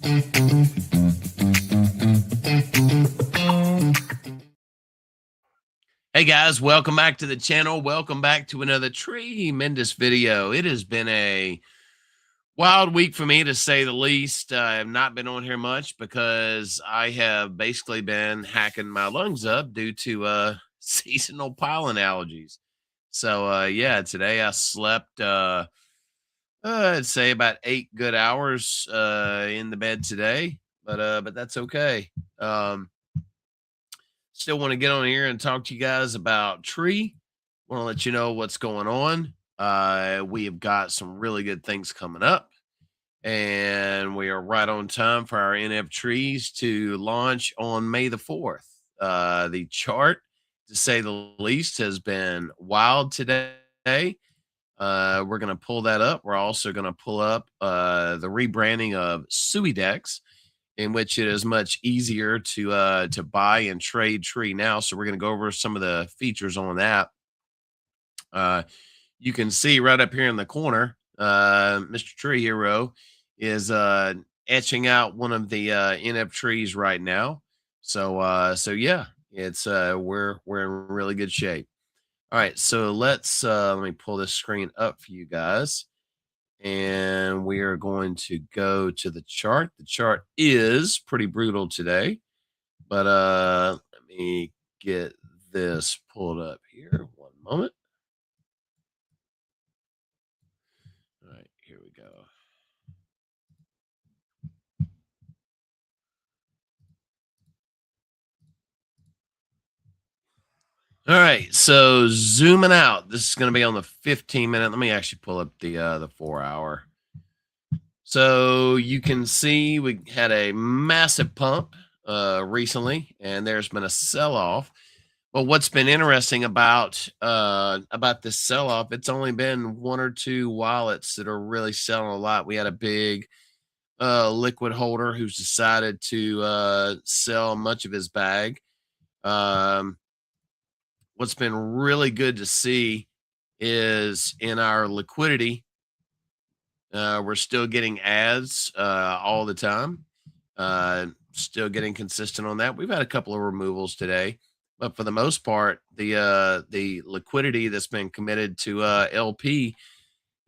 Hey guys, welcome back to the channel. Welcome back to another tremendous video. It has been a wild week for me, to say the least. I have not been on here much because I have basically been hacking my lungs up due to seasonal pollen allergies. So yeah, today I slept I'd say about 8 good hours in the bed today, but that's okay. Still want to get on here and talk to you guys about Tree. Want to let you know what's going on. We have got some really good things coming up, and we are right on time for our NFTrees to launch on May the 4th. The chart, to say the least, has been wild today. We're going to pull that up. We're also going to pull up the rebranding of SuiDex, in which it is much easier to buy and trade Tree now. So we're going to go over some of the features on that. You can see right up here in the corner, Mr. Tree Hero is etching out one of the NFTrees right now. So yeah, it's we're in really good shape. All right, so let's let me pull this screen up for you guys. And we are going to go to the chart. The chart is pretty brutal today, but let me get this pulled up here. One moment. All right, here we go. All right, so zooming out. This is going to be on the 15-minute. Let me actually pull up the 4-hour. So you can see we had a massive pump recently, and there's been a sell-off. But what's been interesting about this sell-off, it's only been one or two wallets that are really selling a lot. We had a big liquid holder who's decided to sell much of his bag. What's been really good to see is in our liquidity, we're still getting ads all the time. Still getting consistent on that. We've had a couple of removals today, but for the most part, the liquidity that's been committed to LP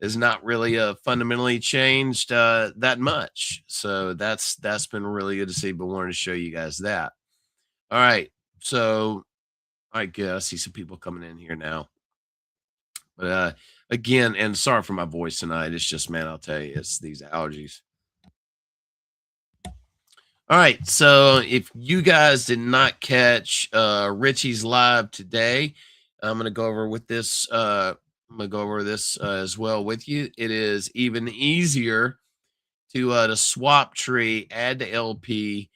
is not really fundamentally changed that much. So that's been really good to see. But wanted to show you guys that. All right, so I guess see some people coming in here now. But again, and sorry for my voice tonight. It's just, man, I'll tell you, it's these allergies. All right, so if you guys did not catch Richie's live today, I'm going to go over with this. I'm going to go over this as well with you. It is even easier to swap tree, add to LP,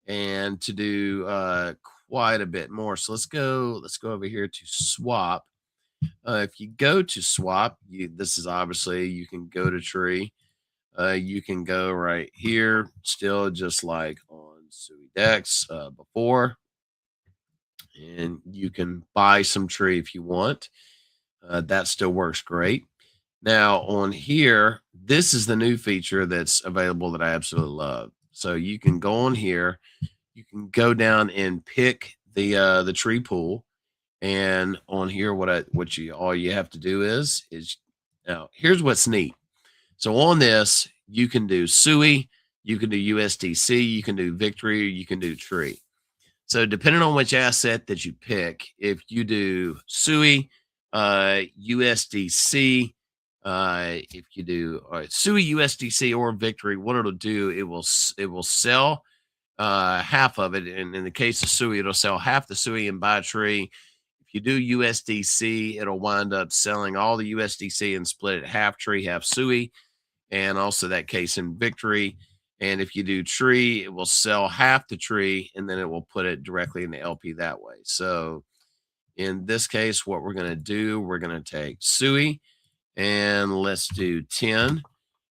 and to do quite a bit more. So let's go over here to swap. If you go to swap, this is obviously, you can go to tree. You can go right here, still just like on SuiDex before, and you can buy some tree if you want. That still works great. Now on here, this is the new feature that's available that I absolutely love. So you can go on here, you can go down and pick the tree pool, and on here, all you have to do is now here's what's neat. So on this, you can do SUI, you can do USDC, you can do Victory, you can do Tree. So depending on which asset that you pick, if you do SUI, USDC, if you do SUI, USDC, or Victory, what it'll do, it will sell half of it. And in the case of SUI, it'll sell half the SUI and buy Tree. If you do USDC, it'll wind up selling all the USDC and split it half Tree, half SUI. And also that case in Victory. And if you do Tree, it will sell half the Tree, and then it will put it directly in the LP that way. So in this case, what we're going to do, we're going to take SUI, and let's do 10.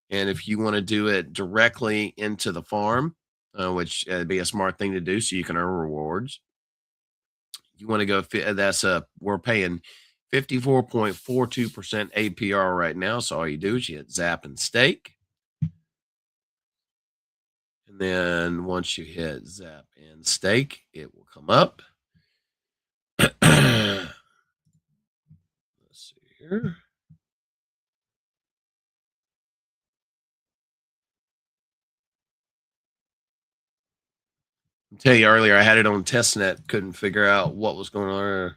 And if you want to do it directly into the farm, which would be a smart thing to do so you can earn rewards, you want to go, we're paying 54.42% APR right now. So all you do is you hit Zap and Stake. And then once you hit Zap and Stake, it will come up. Let's see here. I tell you earlier, I had it on testnet, couldn't figure out what was going on.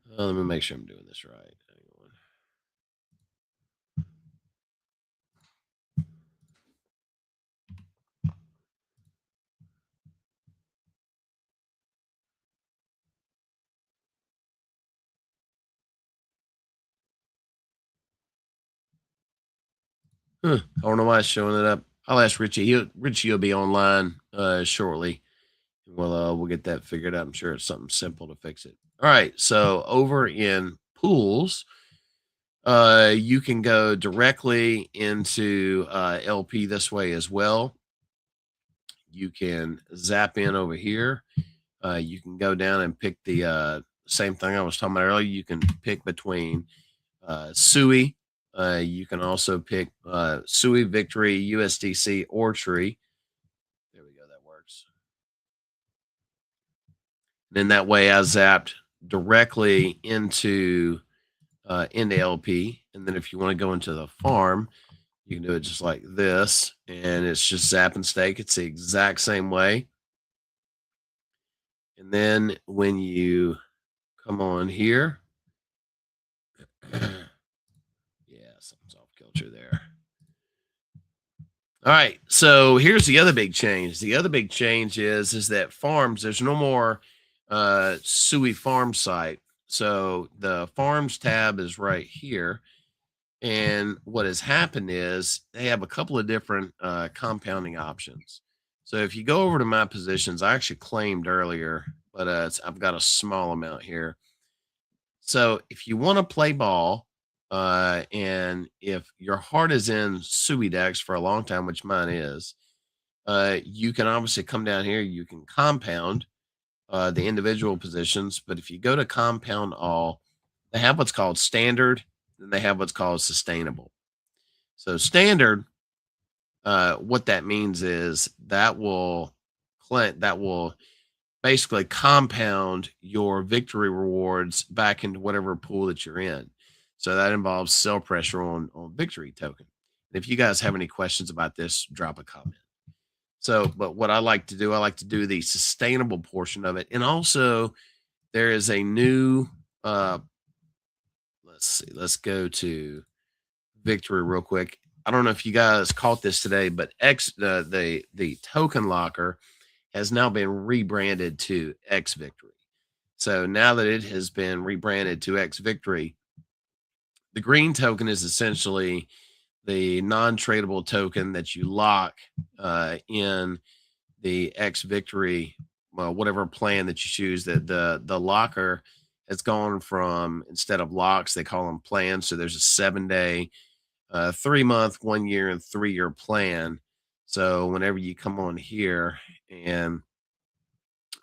Let me make sure I'm doing this right. I don't know why it's showing it up. I'll ask Richie. Richie will be online shortly. We'll get that figured out. I'm sure it's something simple to fix it. All right. So over in pools, you can go directly into LP this way as well. You can zap in over here. You can go down and pick the same thing I was talking about earlier. You can pick between SUI. You can also pick SUI, Victory, USDC, or Tree. There we go. That works. Then that way I zapped directly into LP. And then if you want to go into the farm, you can do it just like this. And it's just zap and stake. It's the exact same way. And then when you come on here, yeah, something's off kilter there. All right, so here's the other big change. The other big change is that farms, there's no more SUI farm site. So the farms tab is right here. And what has happened is they have a couple of different compounding options. So if you go over to my positions, I actually claimed earlier, but I've got a small amount here. So if you want to play ball, and if your heart is in SuiDex for a long time, which mine is, you can obviously come down here. You can compound the individual positions, but if you go to compound all, they have what's called standard, and they have what's called sustainable. So standard, what that means is that will basically compound your victory rewards back into whatever pool that you're in. So that involves sell pressure on victory token. And if you guys have any questions about this, drop a comment. So, but what I like to do, I like to do the sustainable portion of it. And also there is a new let's see, let's go to victory real quick. I don't know if you guys caught this today, but the token locker has now been rebranded to XVictory. So now that it has been rebranded to XVictory, the green token is essentially the non-tradable token that you lock in the XVictory, well, whatever plan that you choose. That the locker has gone from, instead of locks, they call them plans. So there's a 7-day, 3-month, 1 year, and 3-year plan. So whenever you come on here and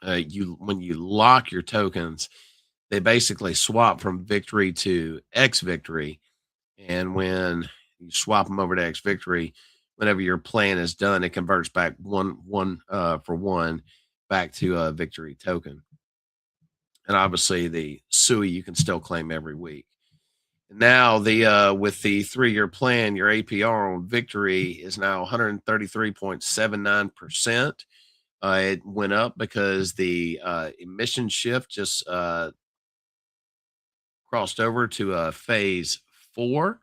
when you lock your tokens, they basically swap from victory to XVictory. And when you swap them over to XVictory, whenever your plan is done, it converts back one for one back to a victory token. And obviously the SUI you can still claim every week. Now the with the 3-year plan, your APR on victory is now 133.79%. It went up because the emission shift just crossed over to phase 4.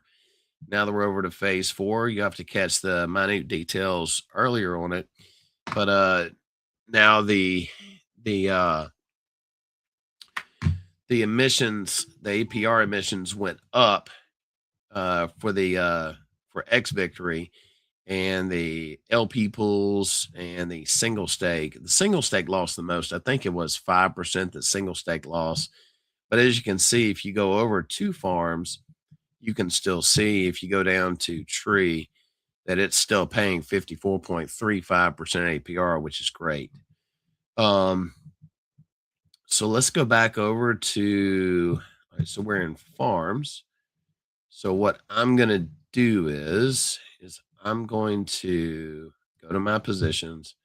Now that we're over to phase 4, you have to catch the minute details earlier on it. But now the emissions, the APR emissions went up for XVictory, and the LP pools and the single stake. The single stake lost the most. I think it was 5% that single stake lost. But as you can see, if you go over 2 farms, you can still see, if you go down to Tree, that it's still paying 54.35% APR, which is great. So let's go back over to, all right, so we're in farms. So what I'm going to do is I'm going to go to my positions.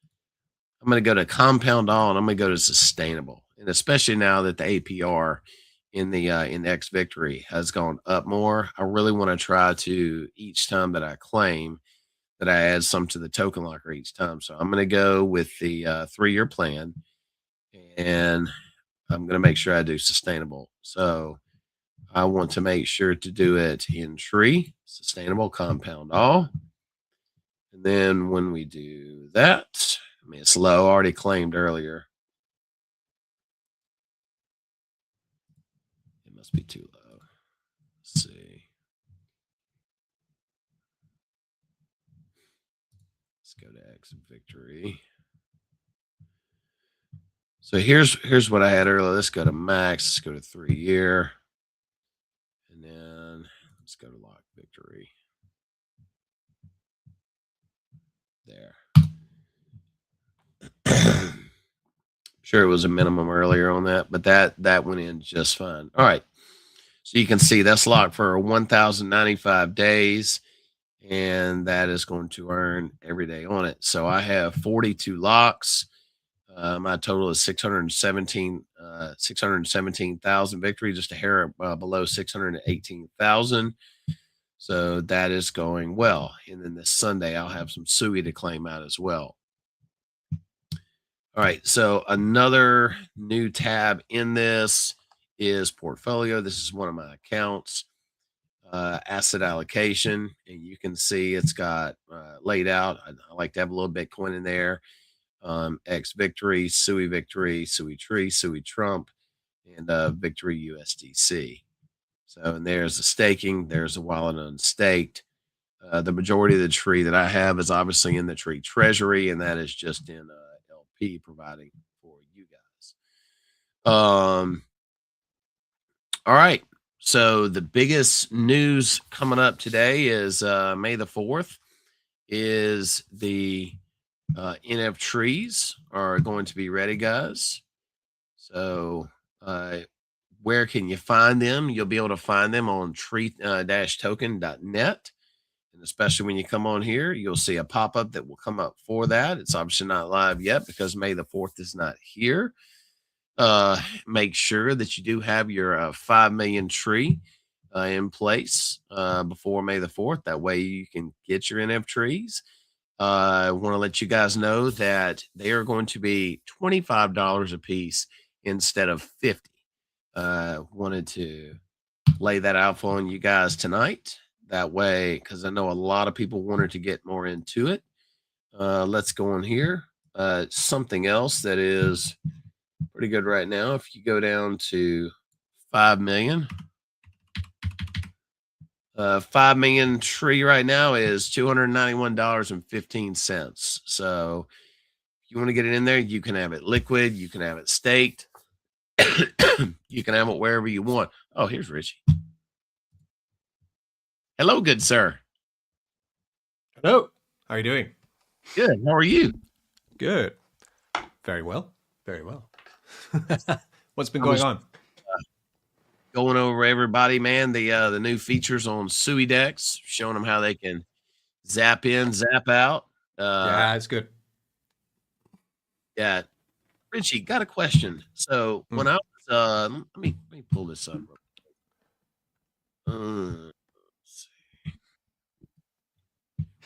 I'm going to go to compound all, and I'm going to go to sustainable. And especially now that the APR in the XVictory has gone up more, I really want to try to, each time that I claim, that I add some to the token locker each time. So I'm going to go with the 3-year plan, and I'm going to make sure I do sustainable. So I want to make sure to do it in tree, sustainable, compound all. And then when we do that, I mean, it's low, already claimed earlier. It must be too low. Let's see. Let's go to XVictory. So here's what I had earlier. Let's go to max. Let's go to 3-year. And then let's go to lock victory. There. Sure, it was a minimum earlier on that, but that went in just fine. All right. So you can see that's locked for 1,095 days, and that is going to earn every day on it. So I have 42 locks. My total is 617,000 victory, just a hair below 618,000. So that is going well. And then this Sunday, I'll have some SUI to claim out as well. All right. So another new tab in this is portfolio. This is one of my accounts, asset allocation. And you can see it's got laid out. I like to have a little Bitcoin in there. XVictory, SUI Victory, SUI Tree, SUI Trump, and Victory USDC. So, and there's the staking, there's a wallet unstaked. The majority of the tree that I have is obviously in the tree treasury, and that is just in LP providing for you guys. All right. So the biggest news coming up today is May the 4th is the NFTrees are going to be ready, guys. So where can you find them? You'll be able to find them on tree-token.net. And especially when you come on here, you'll see a pop-up that will come up for that. It's obviously not live yet because May the 4th is not here. Make sure that you do have your 5 million tree in place before May the 4th. That way you can get your NFTrees. I want to let you guys know that they are going to be $25 a piece instead of 50. Wanted to lay that out for you guys tonight. That way, because I know a lot of people wanted to get more into it. Let's go on here. Something else that is pretty good right now. If you go down to 5 million. 5 million tree right now is $291.15. So if you want to get it in there, you can have it liquid, you can have it staked, you can have it wherever you want. Oh, here's Richie. Hello, good sir. Hello. How are you doing? Good. How are you? Good. Very well. Very well. What's been going on? Going over everybody, man, the new features on SuiDex, showing them how they can zap in, zap out. Yeah, it's good. Yeah. Richie, got a question. So when I was let me pull this up. Let's see.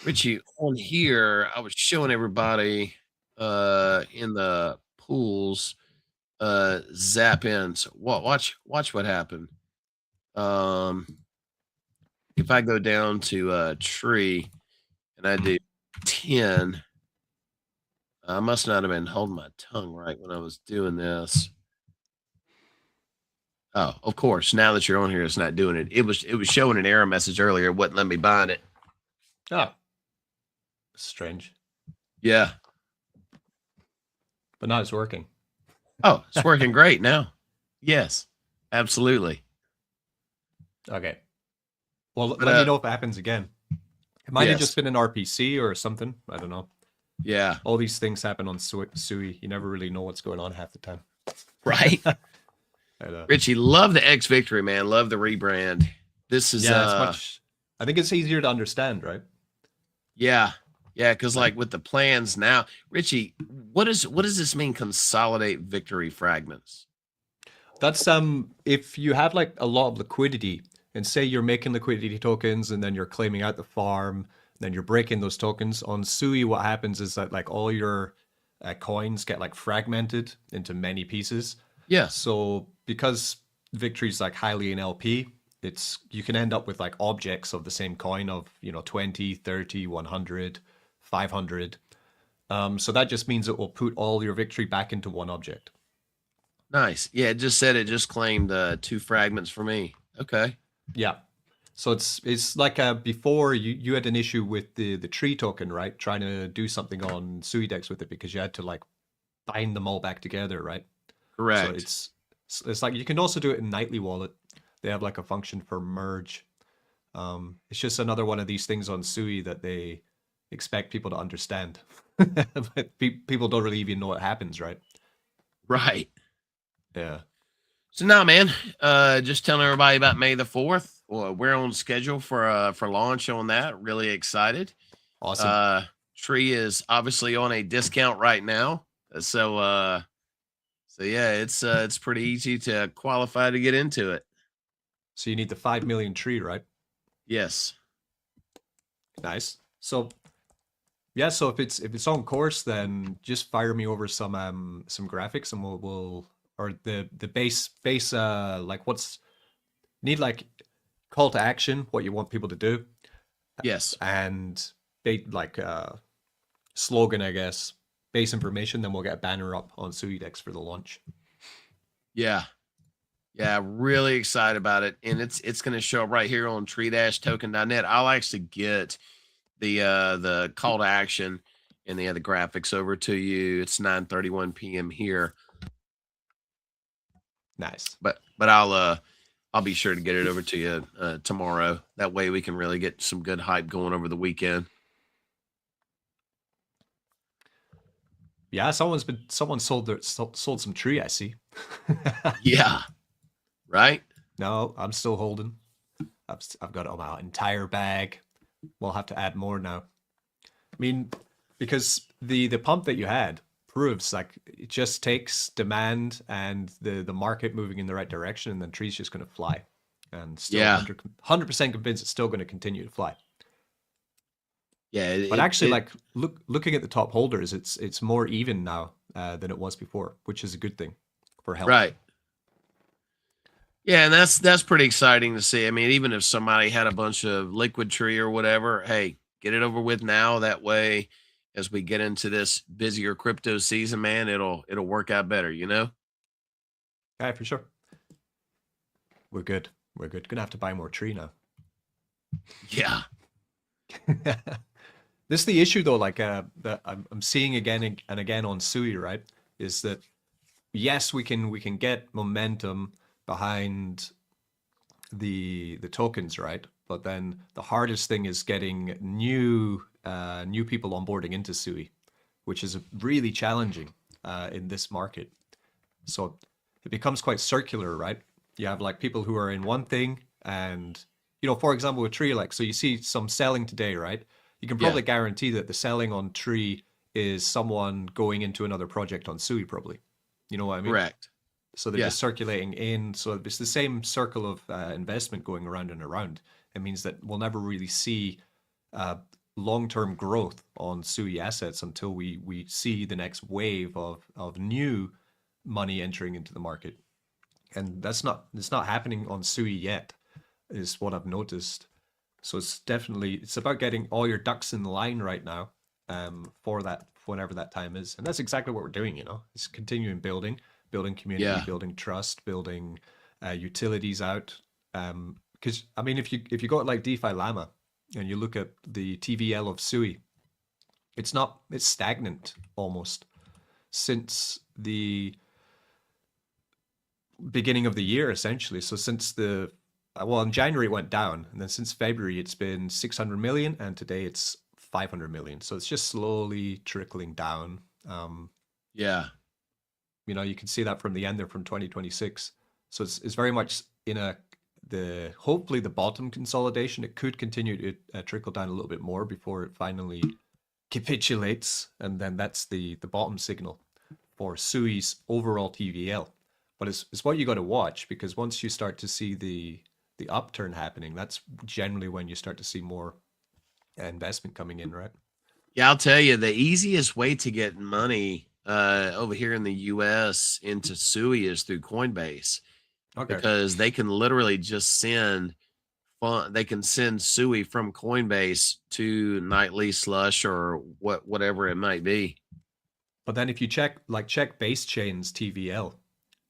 Richie, on here, I was showing everybody in the pools zap in. So watch what happened. If I go down to tree and I do 10, I must not have been holding my tongue right when I was doing this. Oh, of course. Now that you're on here, it's not doing it. It was showing an error message earlier. It wouldn't let me bind it. Oh, strange. Yeah, but now it's working. Oh, it's working great now. Yes, absolutely. Okay. Well, let me know if it happens again. It might have just been an RPC or something. I don't know. Yeah. All these things happen on SUI. You never really know what's going on half the time. Right. Richie, love the XVictory, man. Love the rebrand. This is it's much. I think it's easier to understand, right? Yeah. Yeah, because like with the plans now, Richie, what does this mean? Consolidate victory fragments. That's if you have like a lot of liquidity, and say you're making liquidity tokens and then you're claiming out the farm, then you're breaking those tokens on SUI. What happens is that like all your coins get like fragmented into many pieces. Yeah. So because victory's like highly in LP, it's you can end up with like objects of the same coin of 20, 30, 100, 500. So that just means it will put all your victory back into one object. Nice. Yeah, it just said it just claimed 2 fragments for me. Okay. Yeah. So it's like before you had an issue with the tree token, right? Trying to do something on SuiDex with it because you had to like bind them all back together, right? Correct. So it's like you can also do it in Nightly Wallet. They have like a function for merge. It's just another one of these things on Sui that they expect people to understand, but people don't really even know what happens, right? Right. Yeah. So now, man, just telling everybody about May the 4th. Well, we're on schedule for launch on that. Really excited. Awesome. Tree is obviously on a discount right now. So yeah, it's pretty easy to qualify to get into it. So you need the 5 million tree, right? Yes. Nice. So yeah, so if it's on course, then just fire me over some graphics and we'll or the base like what's need like call to action, what you want people to do. Yes. And like slogan, I guess, base information, then we'll get a banner up on SuiDex for the launch. Yeah. Yeah, really excited about it. And it's going to show up right here on tree-token.net. I'll actually get the call to action and the other graphics over to you. It's 9:31 p.m. here. Nice. But I'll be sure to get it over to you tomorrow. That way we can really get some good hype going over the weekend. Yeah, someone sold some tree, I see. Yeah. Right? No, I'm still holding. I've got it on my entire bag. We'll have to add more now. I mean, because the pump that you had proves like it just takes demand and the market moving in the right direction, and then tree's just going to fly. And still 100% convinced it's still going to continue to fly. Yeah, but actually, like looking at the top holders, it's more even now than it was before, which is a good thing for health. Right. Yeah, and that's pretty exciting to see. I mean, even if somebody had a bunch of liquid tree or whatever, hey, get it over with now. That way, as we get into this busier crypto season, man, it'll work out better, you know? Yeah, for sure. We're good. We're good. Gonna have to buy more tree now. Yeah. This is the issue though, like that I'm seeing again and again on Sui, right? Is that yes, we can get momentum behind the tokens, right? But then the hardest thing is getting new people onboarding into Sui, which is really challenging in this market. So it becomes quite circular, right? You have like people who are in one thing, and for example, with Tree, like so you see some selling today, right? You can probably guarantee that the selling on Tree is someone going into another project on Sui, probably. You know what I mean? Correct. So they're just circulating in. So it's the same circle of investment going around and around. It means that we'll never really see long-term growth on Sui assets until we see the next wave of new money entering into the market. And it's not happening on Sui yet, is what I've noticed. So it's about getting all your ducks in the line right now for that, whenever that time is. And that's exactly what we're doing, It's continuing building community, building trust, building utilities out. Because I mean, if you go at like DeFi Llama and you look at the TVL of Sui, it's stagnant almost since the beginning of the year, essentially. So since in January it went down, and then since February it's been 600 million, and today it's 500 million. So it's just slowly trickling down. You can see that from the end there from 2026. So it's very much in hopefully the bottom consolidation. It could continue to trickle down a little bit more before it finally capitulates, and then that's the bottom signal for SUI's overall TVL. But it's what you got to watch, because once you start to see the upturn happening, that's generally when you start to see more investment coming in, right? Yeah, I'll tell you, the easiest way to get money over here in the US into SUI is through Coinbase, Okay. because they can literally just send they can send SUI from Coinbase to Nightly, Slush, or whatever it might be. But then if you check base chains TVL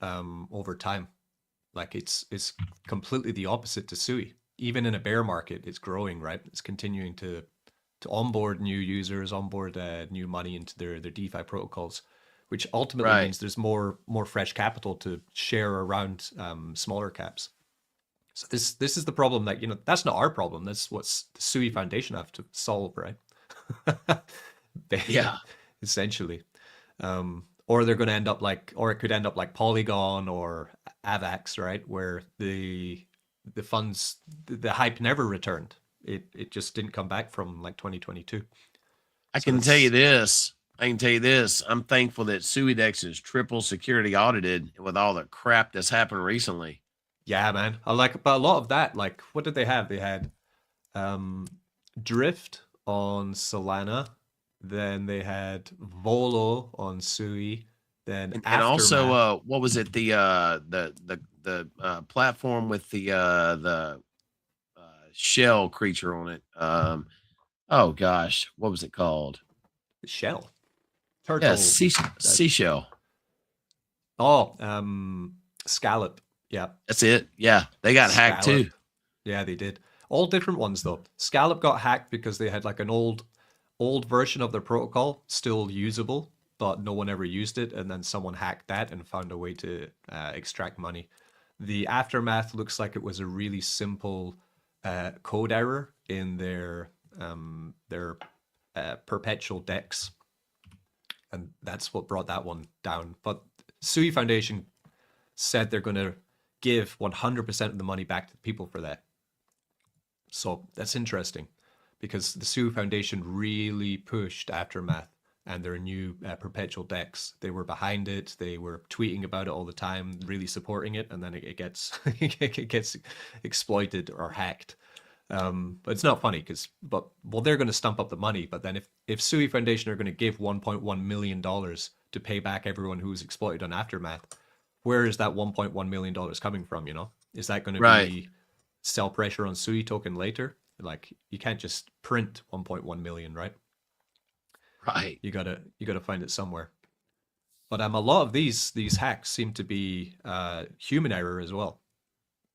over time, like it's completely the opposite to SUI. Even in a bear market, it's growing, right? It's continuing to onboard new users, onboard new money into their DeFi protocols, which ultimately means there's more fresh capital to share around smaller caps. So this is the problem that, that's not our problem. That's what the SUI Foundation have to solve, right? Yeah. Essentially. Or they're going to end up or it could end up like Polygon or Avax, right? Where the funds, the hype never returned. It just didn't come back from like 2022. I can tell you this. I'm thankful that SuiDex is triple security audited with all the crap that's happened recently. Yeah, man. But a lot of that, like, what did they have? They had Drift on Solana, then they had Volo on SUI, then and Aftermath. Also, what was it? The platform with the shell creature on it. Oh gosh, what was it called? The shell. Turtle. Yeah, seashell. Oh, Scallop. Yeah. That's it. Yeah, they got hacked too. Yeah, they did. All different ones though. Scallop got hacked because they had like an old version of their protocol still usable, but no one ever used it, and then someone hacked that and found a way to extract money. The Aftermath looks like it was a really simple code error in their perpetual DEX, and that's what brought that one down. But SUI Foundation said they're going to give 100% of the money back to the people for that. So that's interesting, because the SUI Foundation really pushed Aftermath and their new perpetual DEX. They were behind it. They were tweeting about it all the time, really supporting it, and then it gets it gets exploited or hacked. But it's not funny they're going to stump up the money. But then if SUI Foundation are going to give $1.1 million to pay back everyone who was exploited on Aftermath, where is that $1.1 million coming from? Is that going to be sell pressure on SUI token later? Like, you can't just print 1.1 million, right? Right. You gotta find it somewhere. But a lot of these hacks seem to be human error as well.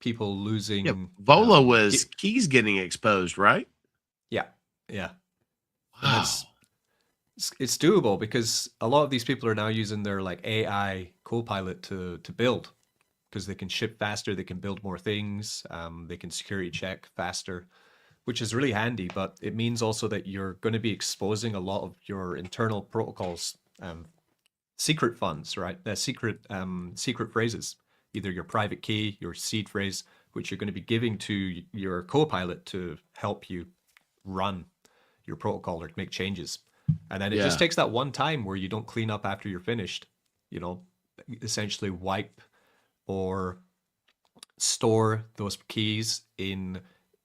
People losing. Yeah, Volo was keys getting exposed, right? Yeah. Wow. It's doable, because a lot of these people are now using their like AI Copilot to build, because they can ship faster, they can build more things, they can security check faster, which is really handy. But it means also that you're going to be exposing a lot of your internal protocols, secret funds, right? Secret phrases, either your private key, your seed phrase, which you're going to be giving to your Copilot to help you run your protocol or make changes. And then it just takes that one time where you don't clean up after you're finished, essentially wipe or store those keys in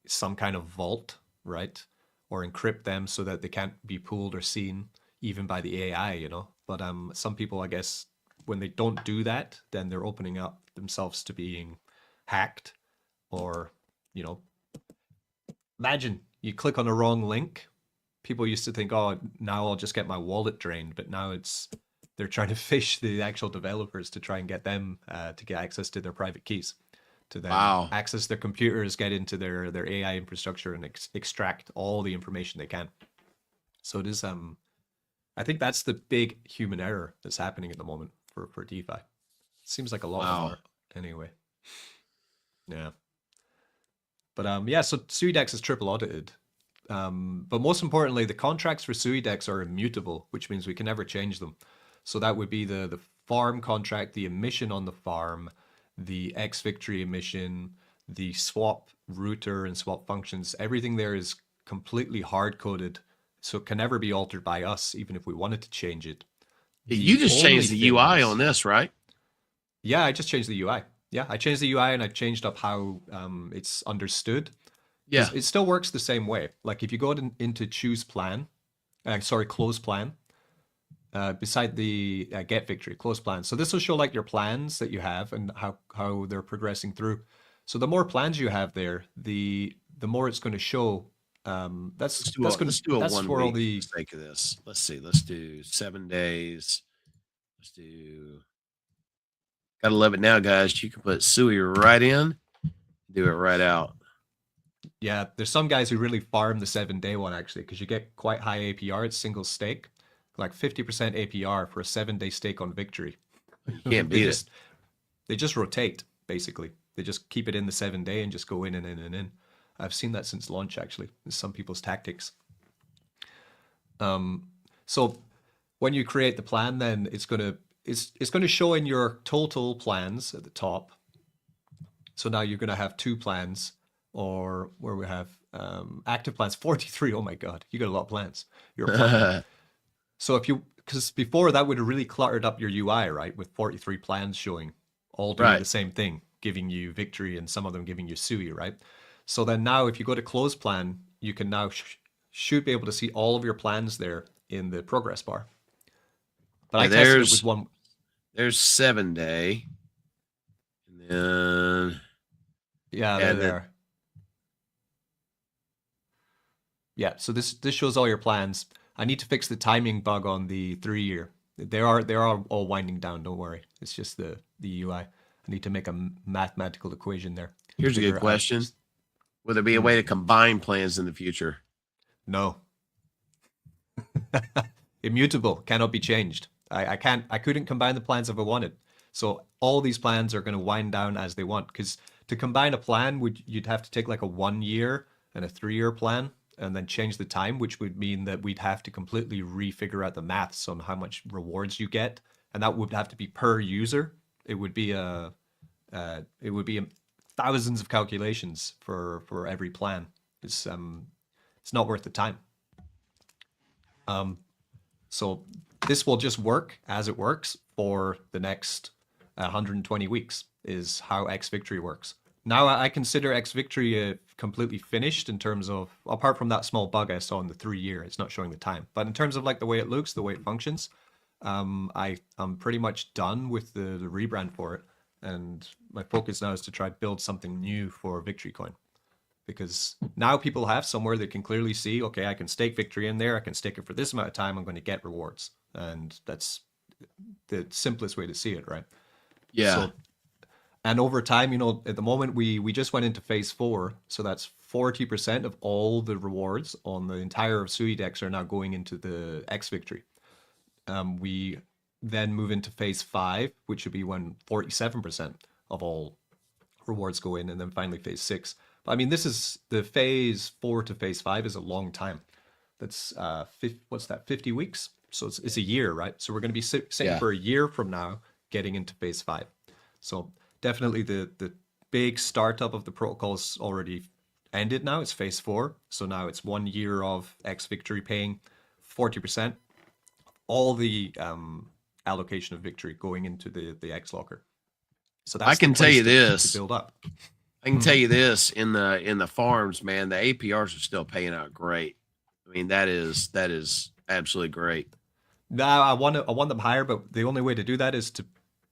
some kind of vault, right? Or encrypt them so that they can't be pulled or seen even by the AI, But some people, I guess, when they don't do that, then they're opening up themselves to being hacked. Or, imagine you click on the wrong link. People used to think, oh, now I'll just get my wallet drained. But now they're trying to phish the actual developers to try and get them to get access to their private keys, to then access their computers, get into their AI infrastructure, and extract all the information they can. So it is, I think that's the big human error that's happening at the moment for DeFi. Seems like a lot more anyway. Yeah. But so SuiDex is triple audited. But most importantly, the contracts for SuiDex are immutable, which means we can never change them. So that would be the farm contract, the emission on the farm, the XVictory emission, the swap router and swap functions, everything there is completely hard coded, so it can never be altered by us, even if we wanted to change it. You just changed the UI on this, right? Yeah, I just changed the UI. Yeah, I changed the UI and I changed up how it's understood. Yeah. It still works the same way. Like if you go into choose plan, close plan, beside the get victory, close plan. So this will show like your plans that you have and how they're progressing through. So the more plans you have there, the more it's going to show. Let's do a 1 week for the sake of this. Let's see. Let's do 7 days. Let's do. Gotta love it now, guys. You can put SUI right in, do it right out. Yeah, there's some guys who really farm the 7-day one actually, because you get quite high APR. It's single stake, like 50% APR for a 7-day stake on Victory. You can't beat it. They just rotate basically. They just keep it in the 7-day and just go in and in and in. I've seen that since launch actually. It's some people's tactics. So when you create the plan, then it's gonna show in your total plans at the top. So now you're gonna have 2 plans, or where we have active plans 43. Oh my god, you got a lot of plans. So because before that would have really cluttered up your UI, right, with 43 plans showing all doing the same thing, giving you victory and some of them giving you SUI, right? So then now if you go to close plan, you can now should be able to see all of your plans there in the progress bar. But I tested it with one. There's 7-day, and then yeah, there. Yeah, so this shows all your plans. I need to fix the timing bug on the 3-year. They are all winding down. Don't worry. It's just the UI. I need to make a mathematical equation there. Here's a good question: will there be a way to combine plans in the future? No. Immutable, cannot be changed. I couldn't combine the plans if I wanted. So all these plans are going to wind down as they want, because to combine a plan, you'd have to take like a 1-year and a 3-year plan and then change the time, which would mean that we'd have to completely refigure out the maths on how much rewards you get, and that would have to be per user. It would be thousands of calculations for every plan. It's not worth the time. So this will just work as it works for the next 120 weeks is how XVictory works. Now I consider XVictory completely finished in terms of, apart from that small bug I saw in the 3-year, it's not showing the time. But in terms of like the way it looks, the way it functions, I'm pretty much done with the rebrand for it. And my focus now is to try to build something new for Victory Coin. Because now people have somewhere they can clearly see, okay, I can stake Victory in there. I can stake it for this amount of time. I'm going to get rewards. And that's the simplest way to see it, right? Yeah. So, and over time, at the moment, we just went into phase 4. So that's 40% of all the rewards on the entire SuiDex are now going into the XVictory. We then move into phase 5, which would be when 47% of all rewards go in, and then finally phase 6. But I mean, this is the phase 4 to phase 5 is a long time. That's 50 weeks? So it's a year, right? So we're going to be sitting for a year from now, getting into phase 5. So definitely the big startup of the protocol is already ended now. It's phase 4. So now it's 1 year of XVictory paying 40%, all the allocation of victory going into the X locker. So that's I can tell you this. To build up. I can tell you this, in the farms, man, the APRs are still paying out great. I mean, that is absolutely great. No, I want them higher, but the only way to do that is to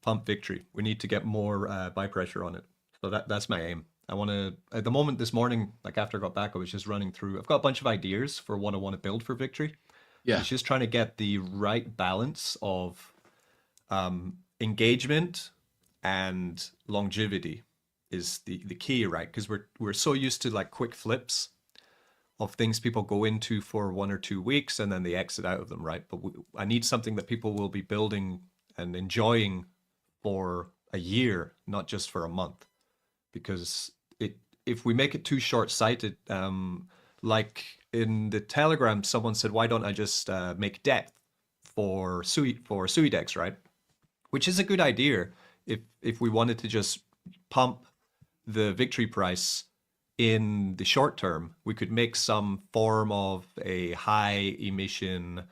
pump victory. We need to get more buy pressure on it. So that's my aim. I want to, at the moment this morning, like after I got back, I was just running through, I've got a bunch of ideas for what I want to build for victory. Yeah. It's just trying to get the right balance of engagement and longevity is the key, right? Because we're so used to like quick flips of things people go into for 1 or 2 weeks and then they exit out of them, right? But I need something that people will be building and enjoying for a year, not just for a month. Because if we make it too short-sighted, like in the Telegram, someone said, why don't I just make depth for SuiDex, right? Which is a good idea if we wanted to just pump the victory price in the short term, we could make some form of a high emission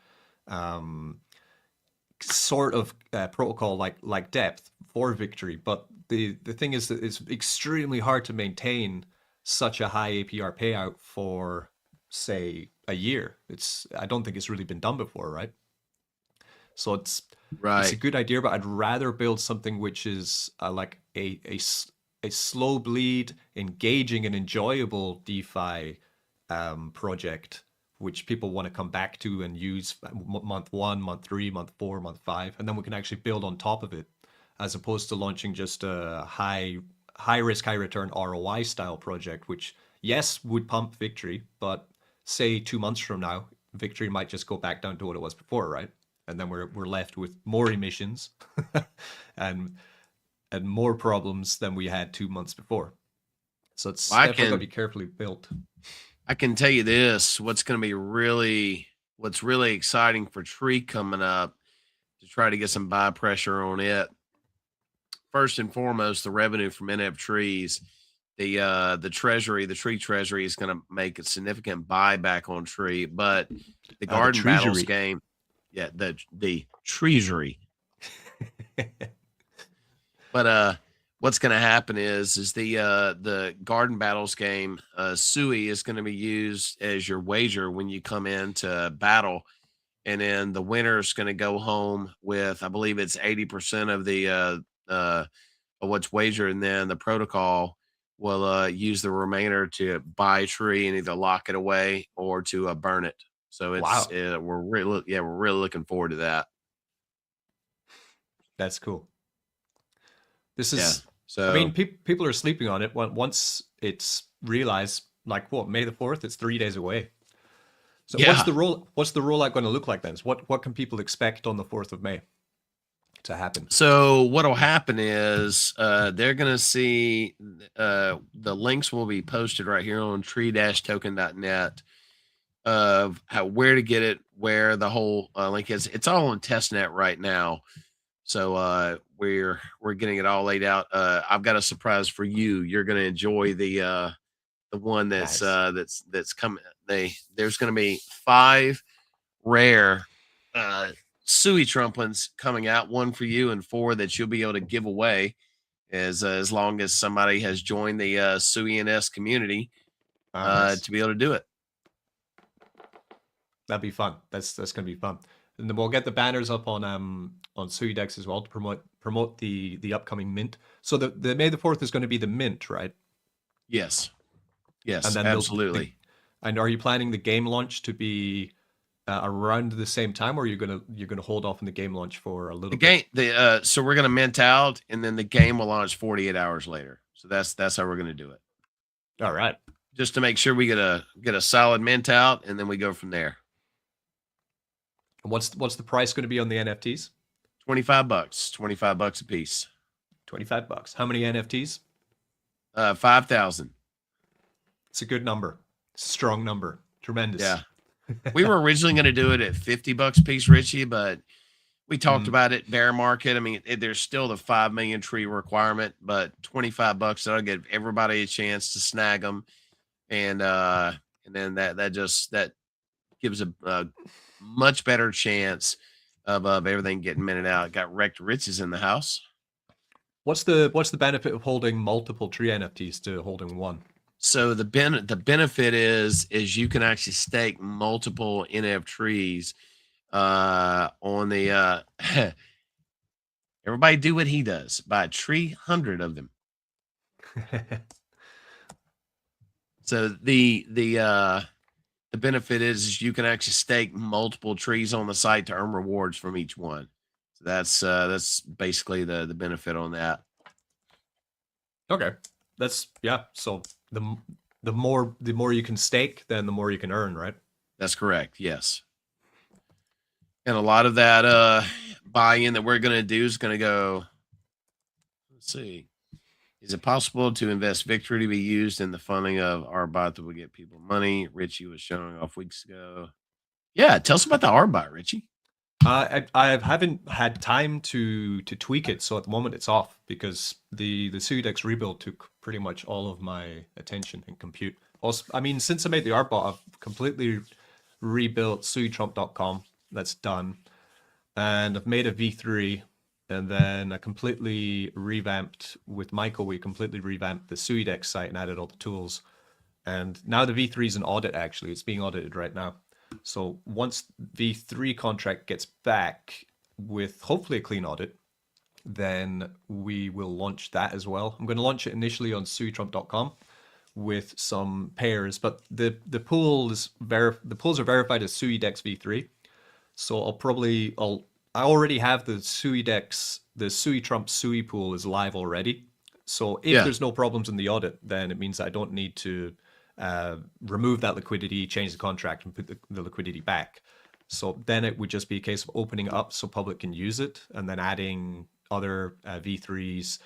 sort of protocol like depth for victory. But the thing is that it's extremely hard to maintain such a high APR payout for, say, a year. I don't think it's really been done before, right? So it's a good idea, but I'd rather build something which is like a slow bleed, engaging and enjoyable DeFi project, which people want to come back to and use month 1, month 3, month 4, month 5, and then we can actually build on top of it, as opposed to launching just a high risk, high return ROI style project, which yes would pump victory, but say 2 months from now, victory might just go back down to what it was before, right? And then we're left with more emissions and more problems than we had 2 months before. So it's definitely got to be carefully built. I can tell you this: what's really exciting for Tree coming up, to try to get some buy pressure on it. First and foremost, the revenue from NFTrees, the treasury, the Tree treasury is going to make a significant buyback on Tree, but the Garden Battles game, yeah, the treasury. But what's going to happen is the Garden Battles game, SUI is going to be used as your wager when you come in to battle, and then the winner is going to go home with, I believe it's 80% of the of what's wagered, and then the protocol will use the remainder to buy Tree and either lock it away or to burn it. So it's we're really looking forward to that. That's cool. This is so. I mean, people are sleeping on it. Once it's realized, like what, May the 4th? It's 3 days away. So what's the rollout going to look like then? So what can people expect on the 4th of May to happen? So what'll happen is they're going to see the links will be posted right here on tree-token.net of where to get it, where the whole link is. It's all on testnet right now. So we're getting it all laid out. I've got a surprise for you. You're going to enjoy the one that's nice. that's coming. There's going to be 5 rare SUI Trumplins coming out, 1 for you and 4 that you'll be able to give away as long as somebody has joined the SUI-NS community nice. To be able to do it. That'd be fun. That's going to be fun. And then we'll get the banners up on SuiDex as well to promote the upcoming mint. So the May the 4th is going to be the mint, right? Yes. Yes, and then absolutely. And are you planning the game launch to be around the same time, or you're gonna hold off on the game launch for a little bit? So we're gonna mint out, and then the game will launch 48 hours later. So that's how we're gonna do it. All right. Just to make sure we get a solid mint out, and then we go from there. What's the price going to be on the NFTs? $25. $25 a piece. $25. How many NFTs? 5,000. It's a good number. Strong number. Tremendous. Yeah. We were originally going to do it at $50 a piece, Richie, but we talked about it. Bear market. I mean, there's still the 5 million tree requirement, but $25 that'll give everybody a chance to snag them, and then that gives a much better chance of everything getting minted out. Got Wrecked Riches in the house. What's the benefit of holding multiple tree NFTs to holding one? So the benefit is you can actually stake multiple NFTrees on the everybody do what he does, buy 300 of them. So the benefit is you can actually stake multiple trees on the site to earn rewards from each one. So that's basically the benefit on that. Okay, so the more you can stake, then the more you can earn, right? That's correct. Yes. And a lot of that buy-in that we're going to do is going to go. Let's see. Is it possible to invest victory to be used in the funding of our bot that will get people money? Richie was showing off weeks ago. Yeah, tell us about the R bot, Richie. I haven't had time to tweak it, so at the moment it's off because the SuiDex rebuild took pretty much all of my attention and compute. Also, I mean, since I made the art bot, I've completely rebuilt suitrump.com. That's done, and I've made a V3, and then I completely revamped with Michael. We completely revamped the SuiDex site and added all the tools, and now the V3 is in audit. Actually, it's being audited right now. So once V3 contract gets back with hopefully a clean audit, then we will launch that as well. I'm going to launch it initially on suitrump.com with some pairs, but the pools are verified as SuiDex V3. So I already have the SuiDex, the SuiTrump Sui pool is live already. So if there's no problems in the audit, then it means I don't need to remove that liquidity, change the contract, and put the liquidity back. So then it would just be a case of opening it up so public can use it, and then adding other V3s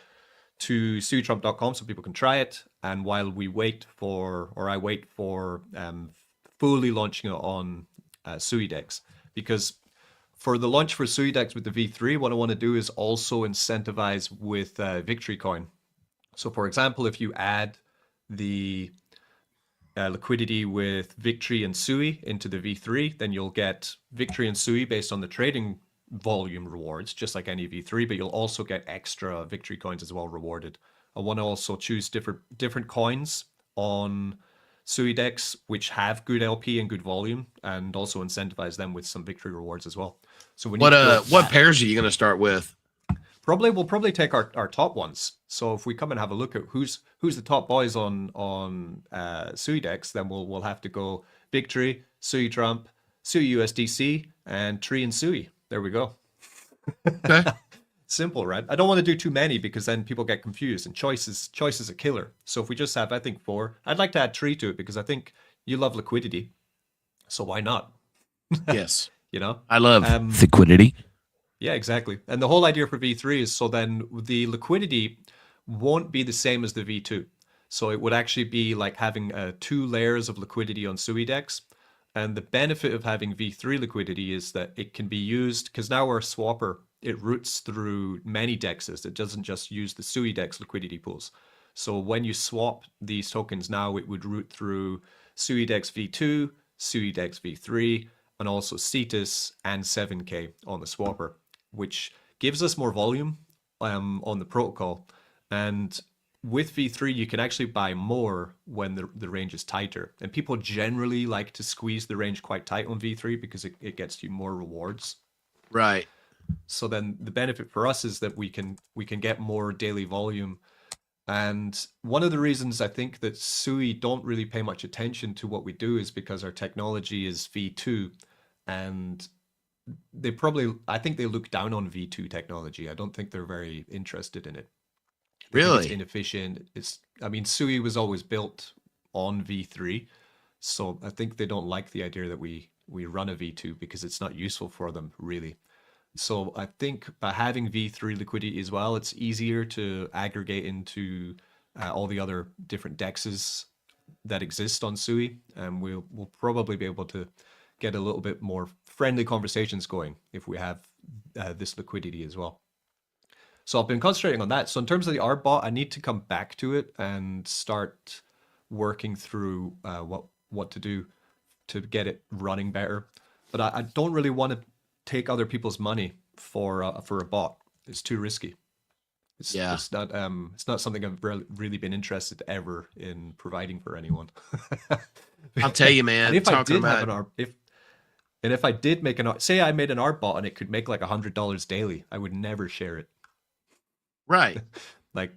to suitrump.com so people can try it. And while I wait for fully launching it on SuiDex, because for the launch for SuiDex with the V3, what I want to do is also incentivize with Victory Coin. So for example, if you add the liquidity with Victory and Sui into the V3, then you'll get Victory and Sui based on the trading volume rewards, just like any V3, but you'll also get extra Victory coins as well rewarded. I want to also choose different coins on SuiDex which have good LP and good volume, and also incentivize them with some Victory rewards as well. So we need what pairs are you going to start with? We'll probably take our top ones. So if we come and have a look at who's the top boys on SuiDex, then we'll have to go Victory, SuiTrump, SuiUSDC, and Tree and Sui. There we go. Okay. Simple, right? I don't want to do too many because then people get confused, and choice is a killer. So if we just have, I think, 4, I'd like to add Tree to it because I think you love liquidity. So why not? Yes. You know? I love liquidity. Yeah, exactly. And the whole idea for V3 is so then the liquidity won't be the same as the V2. So it would actually be like having 2 layers of liquidity on SuiDex. And the benefit of having V3 liquidity is that it can be used, because now our swapper, it routes through many dexes. It doesn't just use the SuiDex liquidity pools. So when you swap these tokens now, it would route through SuiDex V2, SuiDex V3, and also Cetus and 7K on the swapper, which gives us more volume on the protocol. And with V3, you can actually buy more when the range is tighter. And people generally like to squeeze the range quite tight on V3 because it gets you more rewards. Right. So then the benefit for us is that we can get more daily volume. And one of the reasons I think that Sui don't really pay much attention to what we do is because our technology is V2, and I think they look down on V2 technology. I don't think they're very interested in it. Really? It's inefficient. Sui was always built on V3, so I think they don't like the idea that we run a V2 because it's not useful for them really. So I think by having V3 liquidity as well, it's easier to aggregate into all the other different dexes that exist on Sui, and we'll probably be able to get a little bit more friendly conversations going if we have this liquidity as well. So I've been concentrating on that. So in terms of the art bot, I need to come back to it and start working through what to do to get it running better. But I don't really want to take other people's money for a bot. It's too risky. It's not something I've really been interested ever in providing for anyone. I'll tell you, man. And if I did have an art, if I did make say I made an art bot and it could make like $100 daily, I would never share it. Right. Like,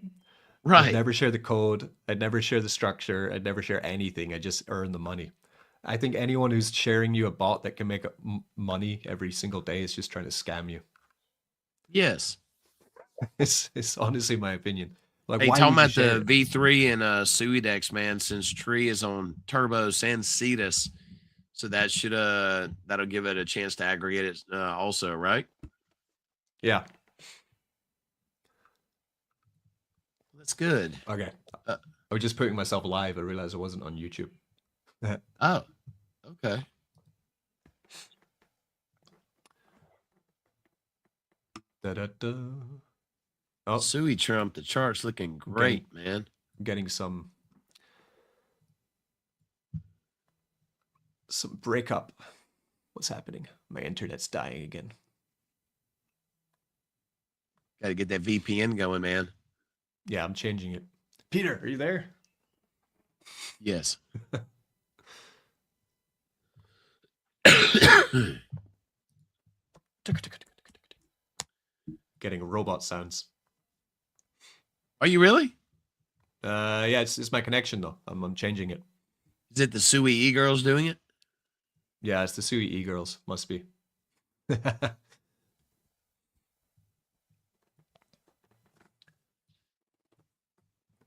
right. I'd never share the code. I'd never share the structure. I'd never share anything. I just earn the money. I think anyone who's sharing you a bot that can make money every single day is just trying to scam you. Yes. It's honestly my opinion. Like, hey, talking about the V3 and SuiDex, man, since Tree is on Turbos and Cetus, so that should that'll give it a chance to aggregate it also, right? Yeah. That's good. Okay. I was just putting myself live. I realized I wasn't on YouTube. Oh, okay. Da-da-da. Oh, SUI Trump, the chart's looking great, man. Getting some breakup. What's happening? My internet's dying again. Got to get that VPN going, man. Yeah, I'm changing it. Peter, are you there? Yes. Getting robot sounds. Are you really? Yeah, it's my connection though. I'm changing it. Is it the SUI e-girls doing it? Yeah, it's the SUI e-girls. Must be.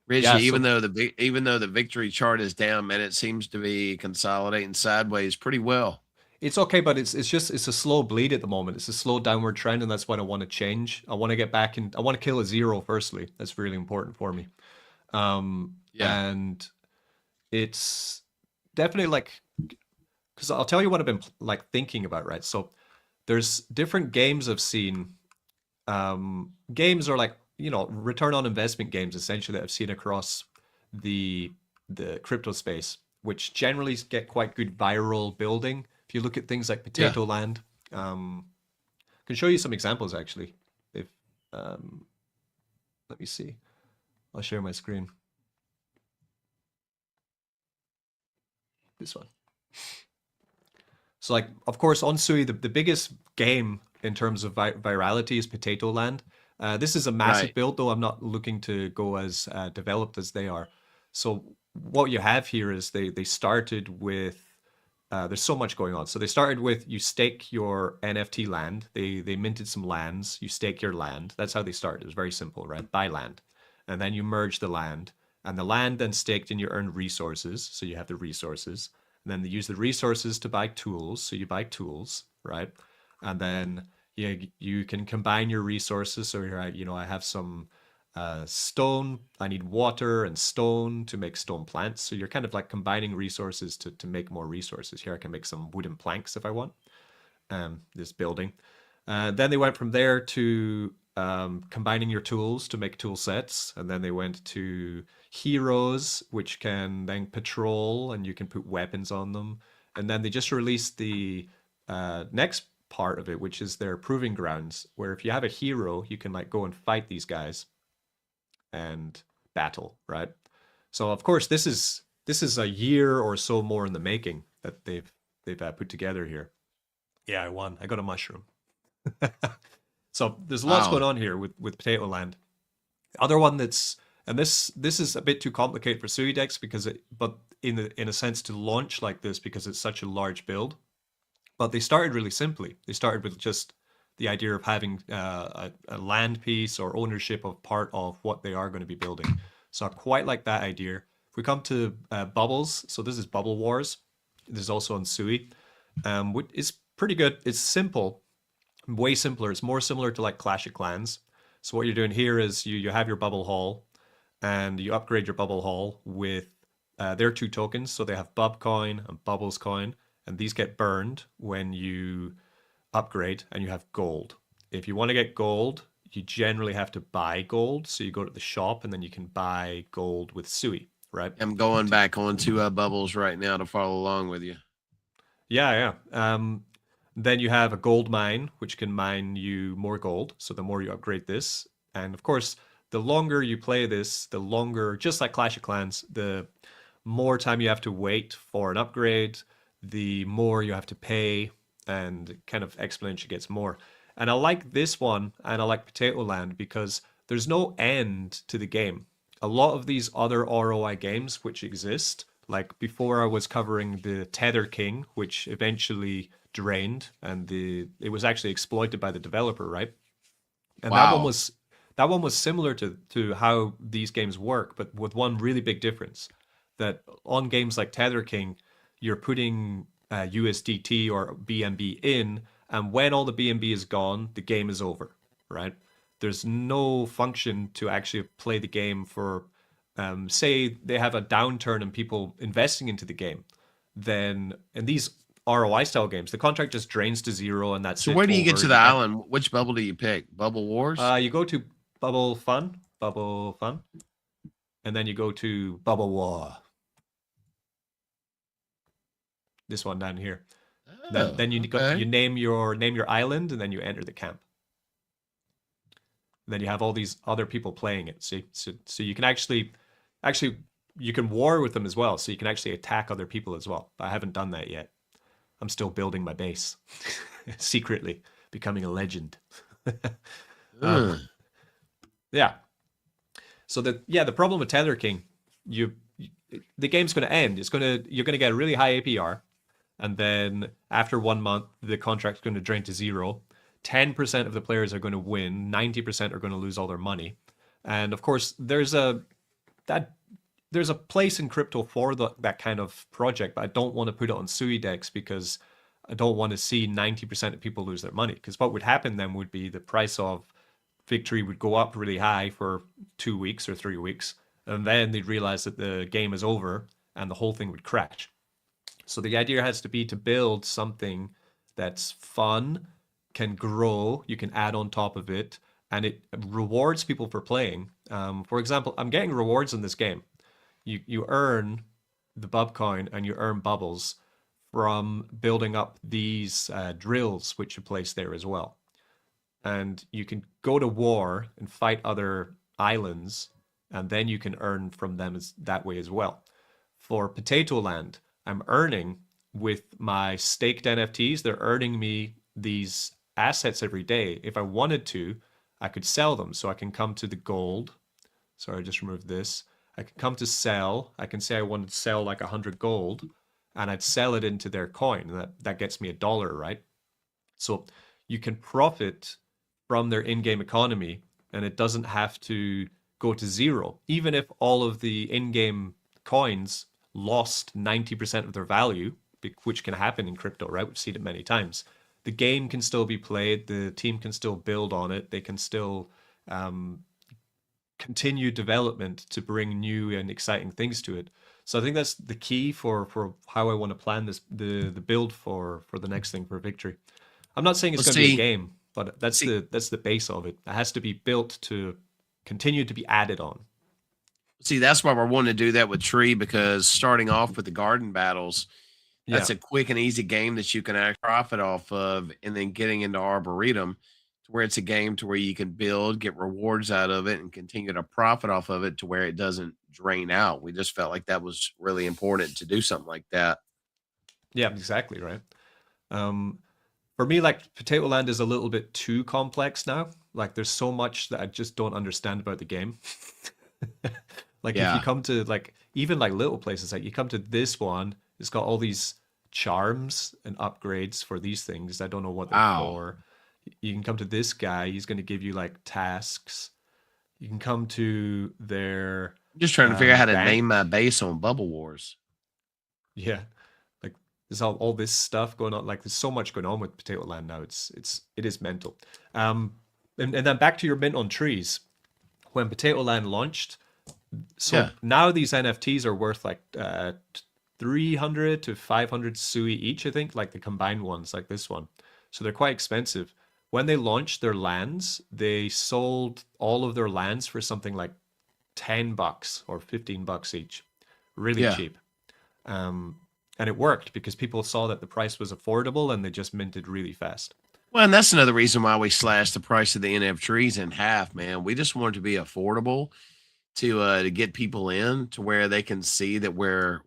Richie, Yeah, even though the victory chart is down, man, it seems to be consolidating sideways pretty well. It's okay, but it's a slow bleed at the moment. It's a slow downward trend, and that's what I want to change. I want to get back in. I want to kill a zero firstly. That's really important for me. Yeah. And it's definitely like, because I'll tell you what I've been like thinking about, right? So there's different games I've seen. Games are like, you know, return on investment games essentially that I've seen across the crypto space, which generally get quite good viral building. If you look at things like Potato Land, I can show you some examples actually. If let me see, I'll share my screen. This one. So like, of course, on SUI, the biggest game in terms of virality is Potato Land. This is a massive build, though. I'm not looking to go as developed as they are. So what you have here is they started with, there's so much going on. So they started with, you stake your NFT land. They minted some lands. You stake your land. That's how they started. It was very simple, right? Buy land. And then you merge the land. And the land then staked and you earn resources. So you have the resources. And then they use the resources to buy tools. So you buy tools, right? And then you can combine your resources. So you're, you know, I have some stone. I need water and stone to make stone plants. So you're kind of like combining resources to make more resources. Here I can make some wooden planks if I want. This building. Then they went from there to combining your tools to make tool sets. And then they went to heroes, which can then patrol and you can put weapons on them. And then they just released the next part of it, which is their proving grounds, where if you have a hero, you can like go and fight these guys and battle, right? So of course this is a year or so more in the making that they've put together here. Yeah, I won. I got a mushroom. So there's lots going on here with Potato Land. The other one that's, and this is a bit too complicated for SuiDex because but in a sense to launch like this because it's such a large build. But they started really simply. They started with just the idea of having a land piece or ownership of part of what they are going to be building. So I quite like that idea. If we come to bubbles, so this is Bubble Wars. This is also on SUI. It's pretty good. It's simple, way simpler. It's more similar to like Clash of Clans. So what you're doing here is you have your bubble hall and you upgrade your bubble hall with their two tokens. So they have Bub Coin and Bubbles Coin. And these get burned when you upgrade and you have gold. If you want to get gold, you generally have to buy gold. So you go to the shop and then you can buy gold with SUI, right? I'm going back onto Bubbles right now to follow along with you. Yeah. Then you have a gold mine, which can mine you more gold. So the more you upgrade this. And of course, the longer you play this, the longer, just like Clash of Clans, the more time you have to wait for an upgrade, the more you have to pay, and kind of exponentially gets more. And I like this one, and I like Potato Land because there's no end to the game. A lot of these other ROI games which exist, like before I was covering the Tether King, which eventually drained, and it was actually exploited by the developer, right? And Wow. that one was similar to how these games work, but with one really big difference, that on games like Tether King, you're putting USDT or BNB in, and when all the BNB is gone, the game is over, right? There's no function to actually play the game for, say they have a downturn in people investing into the game, then, and these ROI style games. The contract just drains to 0 and that's So it. where do you get over. to the island? Which bubble do you pick? Bubble Wars? You go to Bubble Fun, and then you go to Bubble War. This one down here. Oh, Then you okay. you name your island, and then you enter the camp. And then you have all these other people playing it. See, so you can actually you can war with them as well. So you can actually attack other people as well. But I haven't done that yet. I'm still building my base secretly, becoming a legend. Yeah. So the problem with Tether King, the game's going to end. You're going to get a really high APR, and then after 1 month, the contract's going to drain to 0. 10% of the players are going to win. 90% are going to lose all their money. And of course, there's a place in crypto for that kind of project, but I don't want to put it on SuiDex because I don't want to see 90% of people lose their money. Because what would happen then would be the price of Victory would go up really high for 2 weeks or 3 weeks, and then they'd realize that the game is over and the whole thing would crash. So the idea has to be to build something that's fun, can grow, you can add on top of it, and it rewards people for playing. For example, I'm getting rewards in this game. You earn the bub coin and you earn bubbles from building up these drills which you place there as well. And you can go to war and fight other islands, and then you can earn from them that way as well. For Potato Land, I'm earning with my staked NFTs. They're earning me these assets every day. If I wanted to, I could sell them. So I can come to the gold. Sorry, I just removed this. I can come to sell. I can say I wanted to sell like 100 gold, and I'd sell it into their coin. That gets me $1, right? So you can profit from their in-game economy, and it doesn't have to go to 0. Even if all of the in-game coins lost 90% of their value, which can happen in crypto, right? We've seen it many times. The game can still be played. The team can still build on it. They can still continue development to bring new and exciting things to it. So I think that's the key for how I want to plan this the build for the next thing for Victory. I'm not saying it's going to be a game, but that's the base of it. It has to be built to continue to be added on. See, that's why we're wanting to do that with Tree, because starting off with the garden battles, that's a quick and easy game that you can actually profit off of, and then getting into Arboretum, to where it's a game to where you can build, get rewards out of it, and continue to profit off of it to where it doesn't drain out. We just felt like that was really important to do something like that. Yeah, exactly right. For me, like Potato Land is a little bit too complex now. Like there's so much that I just don't understand about the game. Like if you come to like even like little places, like you come to this one, it's got all these charms and upgrades for these things. I don't know what they're for. You can come to this guy, he's going to give you like tasks. You can come to their I'm just trying to figure out how to name my base on Bubble Wars. Yeah. Like there's all this stuff going on. Like there's so much going on with Potato Land now. It is mental. And then back to your mint on trees. When Potato Land launched, so now these NFTs are worth like 300 to 500 SUI each, I think, like the combined ones, like this one. So they're quite expensive. When they launched their lands, they sold all of their lands for something like $10 or $15 each. Really cheap. And it worked because people saw that the price was affordable and they just minted really fast. Well, and that's another reason why we slashed the price of the NFTrees in half, man. We just want it to be affordable to get people in to where they can see that we're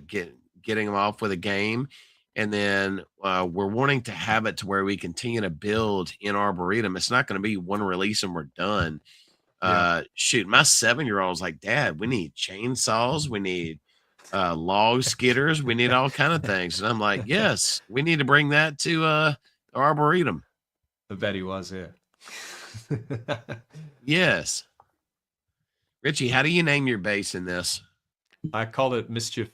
getting them off with a game. And then we're wanting to have it to where we continue to build in Arboretum. It's not going to be one release and we're done. Shoot, my 7-year-old's like, Dad, we need chainsaws. We need log skidders. We need all kind of things. And I'm like, yes, we need to bring that to Arboretum. I bet he was, yeah. Yes. Richie, how do you name your base in this? I call it Mischief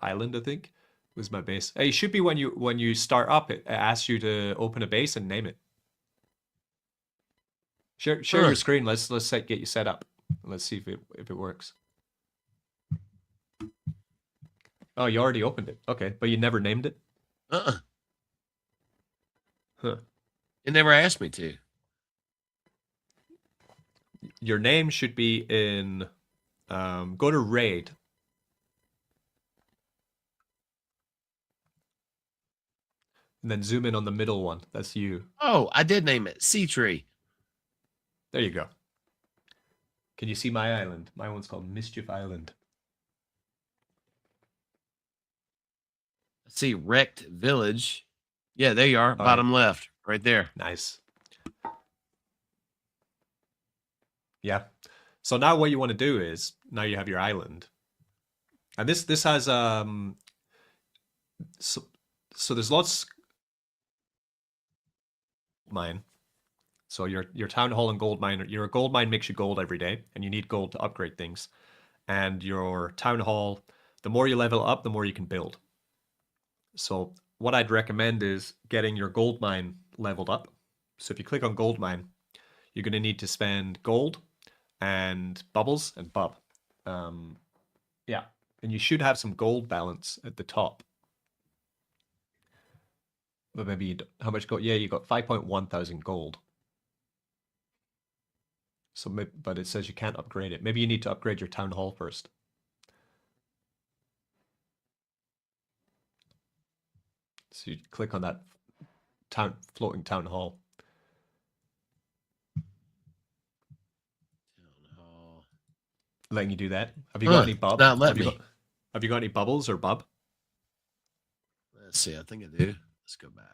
Island, I think, was my base. It should be when you start up, it asks you to open a base and name it. Share your screen. Let's get you set up. Let's see if it works. Oh, you already opened it. Okay, but you never named it? Huh. It never asked me to. Your name should be in. Go to raid. And then zoom in on the middle one. That's you. Oh, I did name it SUI Tree. There you go. Can you see my island? My one's called Mischief Island. Let's see, Wrecked Village. Yeah, there you are. Bottom left, right there. Nice. Yeah. So now what you want to do is, now you have your island. And this has so there's lots mine. So your town hall and gold mine, your gold mine makes you gold every day, and you need gold to upgrade things. And your town hall, the more you level up, the more you can build. So what I'd recommend is getting your gold mine leveled up. So if you click on gold mine, you're going to need to spend gold and bubbles and bub. Yeah, and you should have some gold balance at the top. But maybe you don't, how much gold? Yeah, you got 5.1 thousand gold. So, but it says you can't upgrade it. Maybe you need to upgrade your town hall first. So you click on that floating town hall. Letting you do that. Have you got any bub? Not let me. Have you got any bubbles or bub? Let's see. I think I do. Let's go back.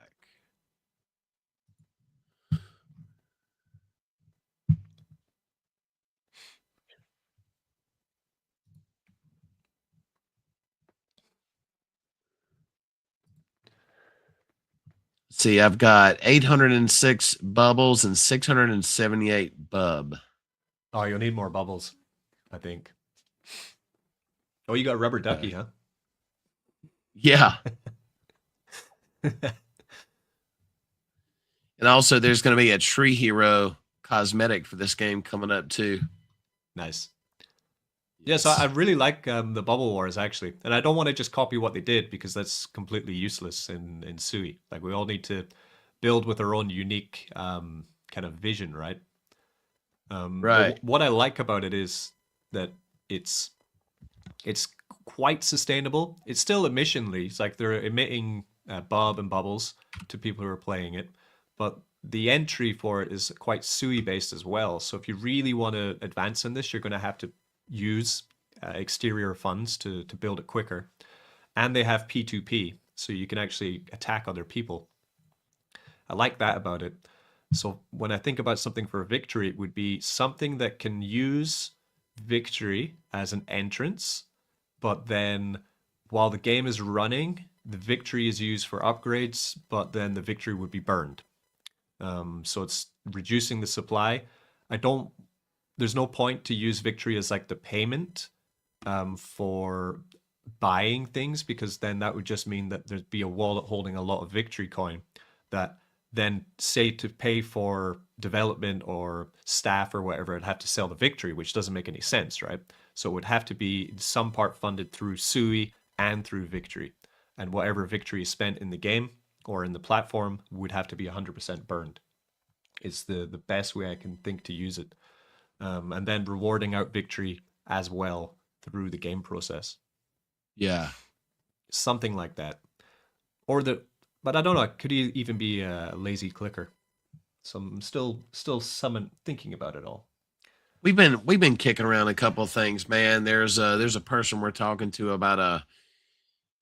See, I've got 806 bubbles and 678 bub. Oh, you'll need more bubbles, I think. Oh, you got rubber ducky, huh? Yeah. And also, there's going to be a Tree Hero cosmetic for this game coming up too. Nice. Yeah, so I really like the Bubble Wars, actually. And I don't want to just copy what they did, because that's completely useless in SUI. Like, we all need to build with our own unique kind of vision, right? Right. What I like about it is that it's quite sustainable. It's still emission-ly. It's like they're emitting bub and bubbles to people who are playing it. But the entry for it is quite SUI-based as well. So if you really want to advance in this, you're going to have to use exterior funds to build it quicker. And they have P2P, so you can actually attack other people. I like that about it. So when I think about something for Victory, it would be something that can use Victory as an entrance, but then while the game is running, the Victory is used for upgrades, but then the Victory would be burned. So it's reducing the supply. There's no point to use Victory as like the payment for buying things, because then that would just mean that there'd be a wallet holding a lot of Victory coin that then, say, to pay for development or staff or whatever, it'd have to sell the Victory, which doesn't make any sense, right? So it would have to be some part funded through SUI and through Victory. And whatever Victory is spent in the game or in the platform would have to be 100% burned. It's the best way I can think to use it. And then rewarding out Victory as well through the game process. Yeah. Something like that. But I don't know, could he even be a lazy clicker? So I'm still thinking about it all. We've been kicking around a couple of things, man. There's a person we're talking to about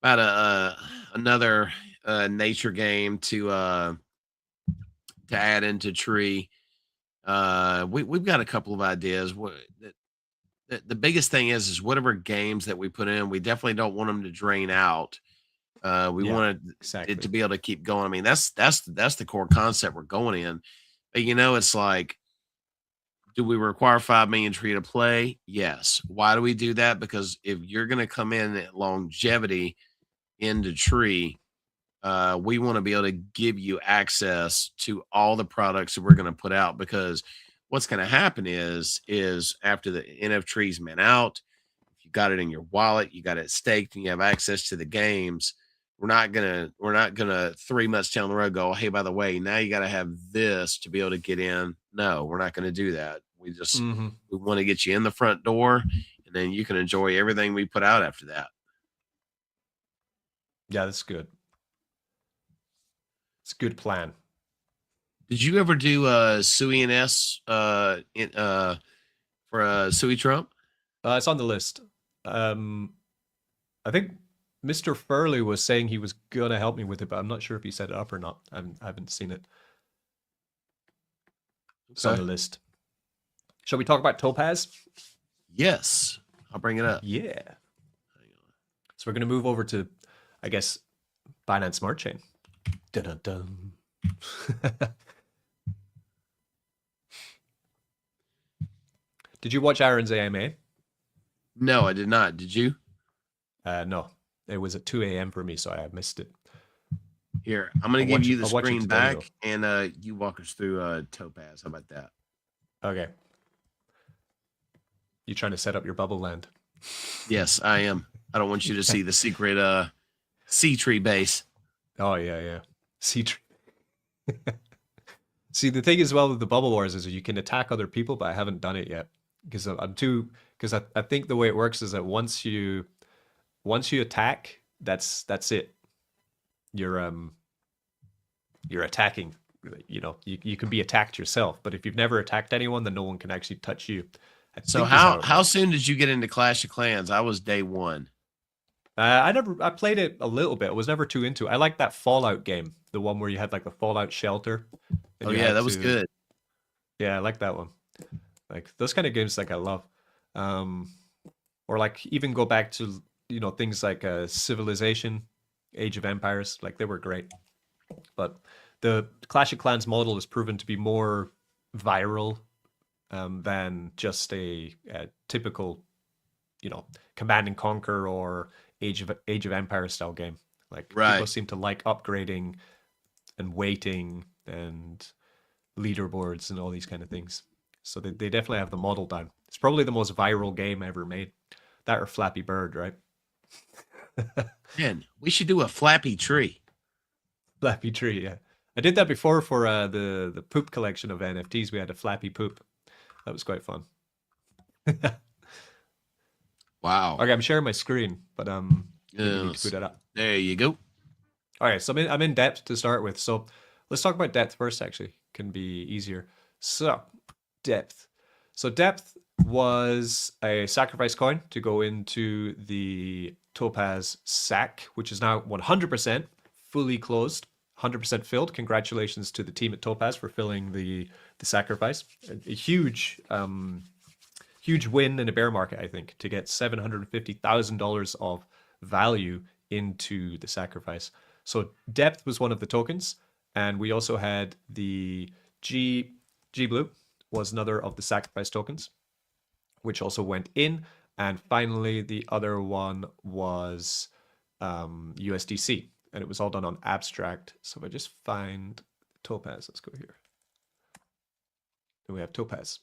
another nature game to add into Tree. We've got a couple of ideas. The biggest thing is whatever games that we put in, we definitely don't want them to drain out. We want it to be able to keep going. I mean, that's the core concept we're going in. But it's like, do we require 5 million Tree to play? Yes. Why do we do that? Because if you're going to come in at longevity into Tree, we want to be able to give you access to all the products that we're going to put out, because what's going to happen is after the NFTrees mint out, if you got it in your wallet, you got it staked, and you have access to the games, we're not gonna 3 months down the road go, hey, by the way, now you got to have this to be able to get in. No, we're not going to do that. We just we want to get you in the front door, and then you can enjoy everything we put out after that. Yeah, that's good. It's a good plan. Did you ever do SUI and S for SUI Trump? It's on the list. I think Mr. Furley was saying he was gonna help me with it, but I'm not sure if he set it up or not. I haven't seen it. It's on the list. Shall we talk about Topaz? Yes, I'll bring it up. Yeah. So we're gonna move over to, I guess, Binance Smart Chain. Dun dun dun. Did you watch Aaron's AMA? No, I did not. Did you? No, it was at 2 a.m. for me, so I missed it. Here, I'm going to give you the screen back, and you walk us through Topaz. How about that? Okay. You trying to set up your bubble land? Yes, I am. I don't want you to see the secret C-tree base. Oh, yeah. C-tree. See, the thing as well with the Bubble Wars is you can attack other people, but I haven't done it yet. Because I think the way it works is that once you attack, that's it. You're attacking. You know, you can be attacked yourself, but if you've never attacked anyone, then no one can actually touch you. So how soon did you get into Clash of Clans? I was day one. I played it a little bit. I was never too into it. I like that Fallout game, the one where you had like the Fallout shelter. Oh yeah, that was good. Yeah, I like that one. Like those kind of games, like I love. Or like even go back to things like Civilization, Age of Empires. Like they were great. But the Clash of Clans model has proven to be more viral than just a typical, Command and Conquer or Age of Empires style game. Like people seem to like upgrading and waiting and leaderboards and all these kind of things. So they definitely have the model down. It's probably the most viral game ever made. That or Flappy Bird, right? Man, we should do a Flappy Tree. Flappy Tree, yeah. I did that before for the poop collection of NFTs. We had a Flappy Poop. That was quite fun. Wow. Okay, I'm sharing my screen, but you need to put that up. There you go. All right, so I'm in depth to start with. So let's talk about depth first, actually. Can be easier. So depth. So depth was a sacrifice coin to go into the Topaz SAC, which is now 100% fully closed, 100% filled. Congratulations to the team at Topaz for filling the sacrifice. A huge win in a bear market, I think, to get $750,000 of value into the sacrifice. So depth was one of the tokens, and we also had the GBlue was another of the sacrifice tokens, which also went in. And finally, the other one was USDC, and it was all done on Abstract. So if I just find Topaz, let's go here. Then we have Topaz.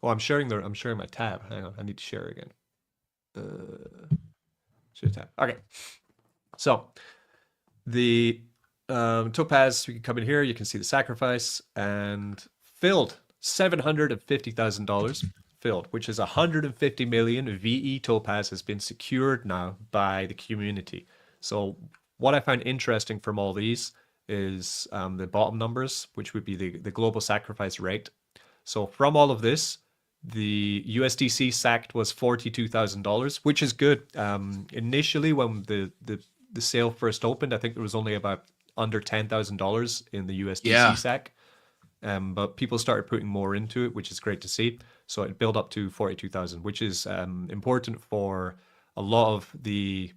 Oh, I'm sharing my tab. Hang on, I need to share again. Share tab. Okay. So the Topaz, we can come in here. You can see the sacrifice and filled $750,000 filled, which is 150 million VE Topaz has been secured now by the community. So what I found interesting from all these is the bottom numbers, which would be the global sacrifice rate. So from all of this, the USDC sacked was $42,000, which is good. Initially, when the sale first opened, I think there was only about under $10,000 in the USDC sack. But people started putting more into it, which is great to see. So it built up to 42,000, which is important for a lot of the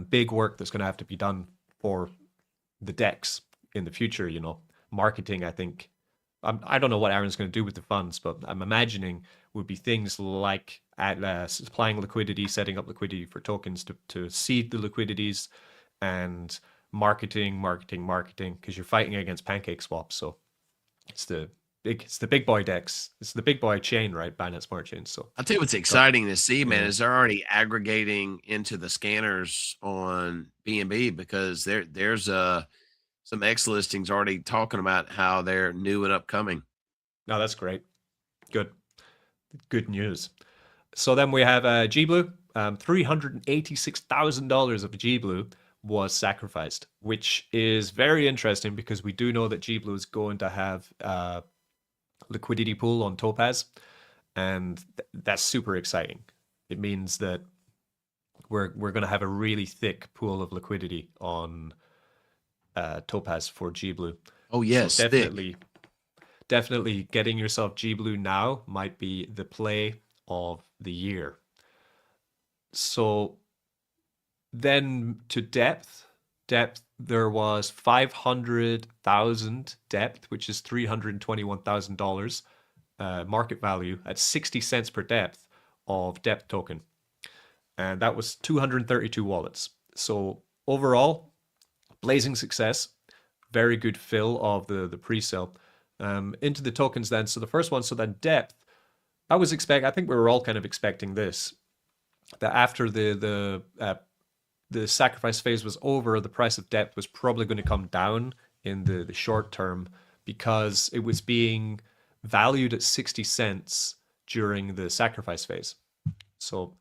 big work that's going to have to be done for the DEX in the future. Marketing, I think. I don't know what Aaron's going to do with the funds, but I'm imagining would be things like supplying liquidity, setting up liquidity for tokens to seed the liquidities, and marketing, because you're fighting against pancake swaps. So it's the It's the big boy DEX. It's the big boy chain, right? Binance Smart Chain. So I'll tell you what's exciting to see, man, yeah. is they're already aggregating into the scanners on BNB because there's some X listings already talking about how they're new and upcoming. No, that's great. Good news. So then we have GBlue. $386,000 of GBlue was sacrificed, which is very interesting because we do know that GBlue is going to have a liquidity pool on Topaz, and that's super exciting. It means that we're going to have a really thick pool of liquidity on Topaz for GBlue. Oh yes, so definitely getting yourself GBlue now might be the play of the year. So then to depth, there was 500,000 depth, which is $321,000 market value at 60 cents per depth of depth token. And that was 232 wallets. So overall, blazing success, very good fill of the pre-sale. Into the tokens then. So the first one, so then depth, I think we were all kind of expecting this, that after the sacrifice phase was over, the price of depth was probably going to come down in the short term because it was being valued at 60 cents during the sacrifice phase. So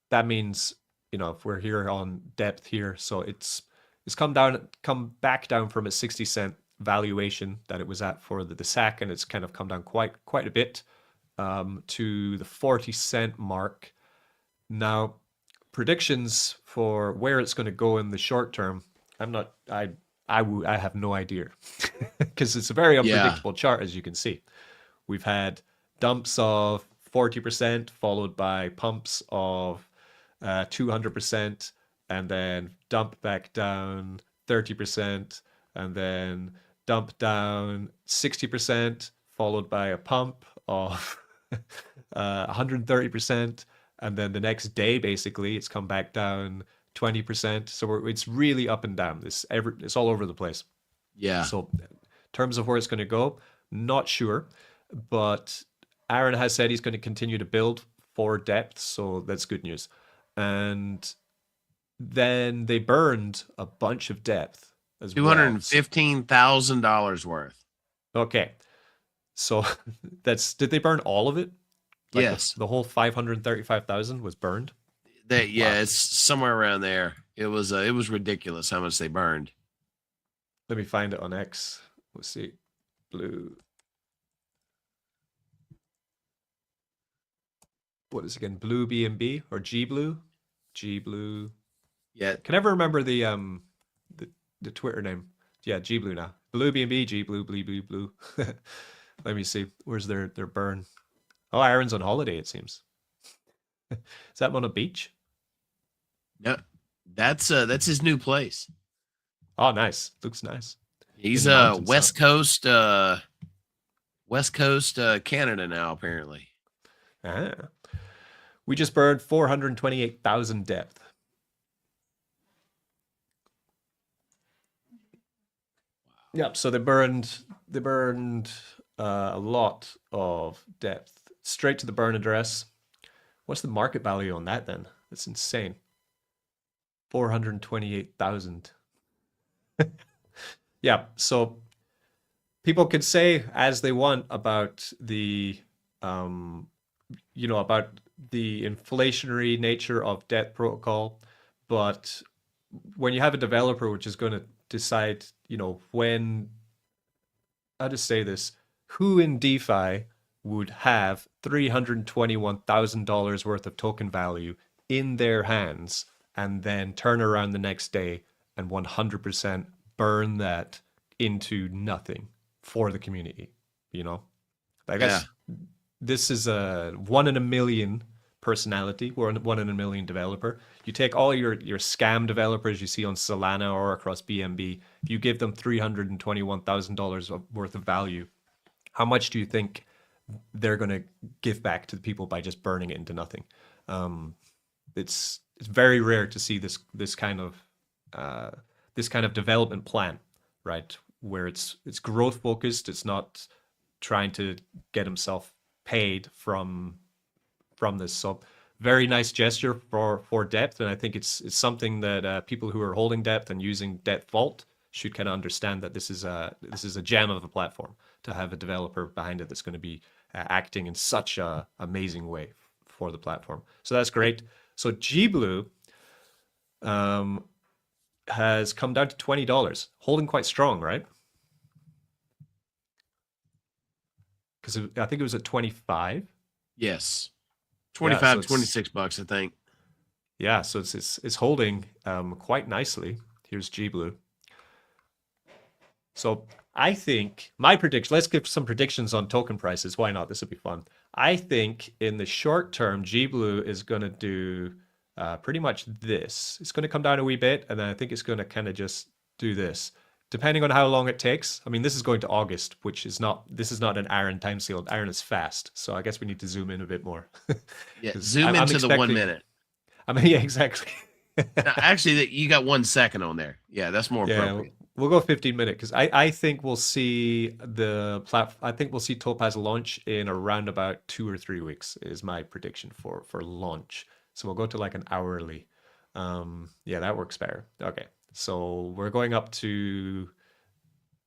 that means, if we're here on depth here, so it's come back down from a 60 cent valuation that it was at for the SAC, and it's kind of come down quite a bit to the 40 cent mark. Now, predictions for where it's going to go in the short term, I have no idea because it's a very unpredictable chart, as you can see. We've had dumps of 40% followed by pumps of 200%, and then dump back down 30%, and then dump down 60%, followed by a pump of 130%. And then the next day, basically, it's come back down 20%. So it's really up and down. It's all over the place. Yeah. So in terms of where it's going to go, not sure. But Aaron has said he's going to continue to build for depth. So that's good news. And then they burned a bunch of depth as well. $215,000 worth. Okay. So did they burn all of it? Like yes. The whole 535,000 was burned? Wow. It's somewhere around there. It was ridiculous how much they burned. Let me find it on X. Let's see. Blue. What is it again? Blue BNB or GBlue? GBlue. Yeah. Can I ever remember the Twitter name? Yeah, GBlue now. Blue BNB, GBlue, blue. Let me see. Where's their burn? Oh, Aaron's on holiday, it seems. Is that on a beach? No, that's his new place. Oh, nice. Looks nice. He's West Coast Canada now, apparently. Ah. We just burned 428,000 depth. Yep, so they burned a lot of depth straight to the burn address. What's the market value on that then? That's insane. 428,000. Yeah, so people could say as they want about the about the inflationary nature of debt protocol, but when you have a developer which is going to decide, when, how to say this, who in DeFi would have $321,000 worth of token value in their hands and then turn around the next day and 100% burn that into nothing for the community? I guess this is a 1 in a million personality, or 1 in a million developer. You take all your scam developers you see on Solana or across BNB, if you give them $321,000 worth of value, how much do you think they're going to give back to the people by just burning it into nothing? It's very rare to see this kind of development plan, right? Where it's growth focused. It's not trying to get himself paid from this. So very nice gesture for Depth, and I think it's something that people who are holding Depth and using Depth Vault should kind of understand, that this is a gem of a platform to have a developer behind it that's going to be acting in such a amazing way for the platform. So that's great. So GBlue has come down to $20, holding quite strong, right? Because I think it was at 25. Yes. 25, so $26, I think. Yeah, so it's holding quite nicely. Here's GBlue. So I think my prediction, let's give some predictions on token prices. Why not? This will be fun. I think in the short term, GBlue is going to do pretty much this. It's going to come down a wee bit, and then I think it's going to kind of just do this, depending on how long it takes. I mean, this is going to August, which is not, this is not an Aaron timescale. Aaron is fast, so I guess we need to zoom in a bit more. Yeah, zoom into the 1 minute. I mean, yeah, exactly. Now, actually, you got 1 second on there. Yeah, that's more appropriate. We'll go 15 minutes, because I think we'll see the platform. I think we'll see Topaz launch in around about 2 or 3 weeks is my prediction for launch. So we'll go to like an hourly. Yeah, that works better. Okay, so we're going up to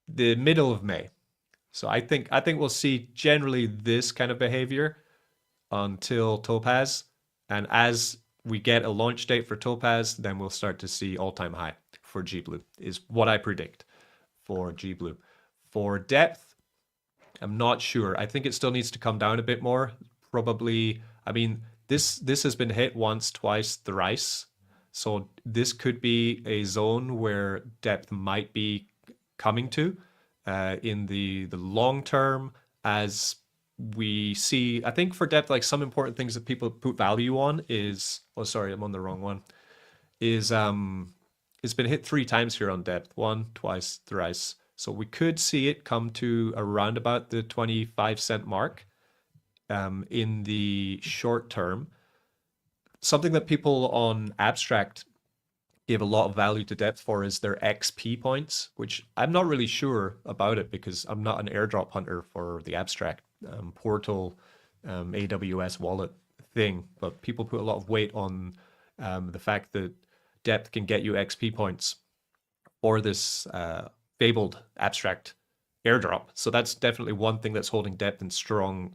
the middle of May. So I think we'll see generally this kind of behavior until Topaz, and as we get a launch date for Topaz, then we'll start to see all-time high for GBlue, is what I predict for GBlue. For Depth, I'm not sure. I think it still needs to come down a bit more. Probably, I mean, this has been hit once, twice, thrice. So this could be a zone where Depth might be coming to in the long term, as we see. I think for Depth, like some important things that people put value on is, oh, sorry, I'm on the wrong one, is it's been hit 3 times here on Depth, 1, twice, thrice. So we could see it come to around about the 25-cent mark in the short term. Something that people on Abstract give a lot of value to Depth for is their XP points, which I'm not really sure about it because I'm not an airdrop hunter for the Abstract portal AWS wallet thing, but people put a lot of weight on the fact that Depth can get you XP points for this fabled Abstract airdrop. So that's definitely one thing that's holding Depth in strong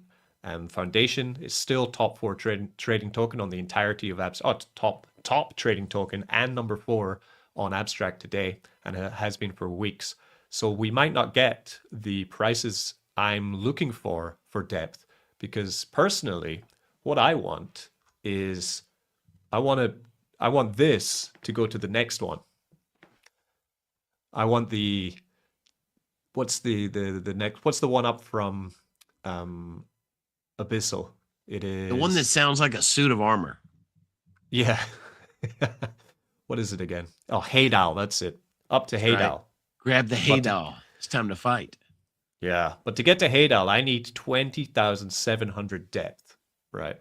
foundation. It's still top 4 trading token on the entirety of Abstract. Oh, top trading token and number 4 on Abstract today, and it has been for weeks. So we might not get the prices I'm looking for Depth, because personally, what I want is I want this to go to the next one. I want the what's the next, what's the one up from Abyssal? It is the one that sounds like a suit of armor. Yeah. What is it again? Oh, Haydal, that's it. Up to Haydal. Right. Grab the Haydal. It's time to fight. Yeah, but to get to Haydal, I need 20,700 Depth, right?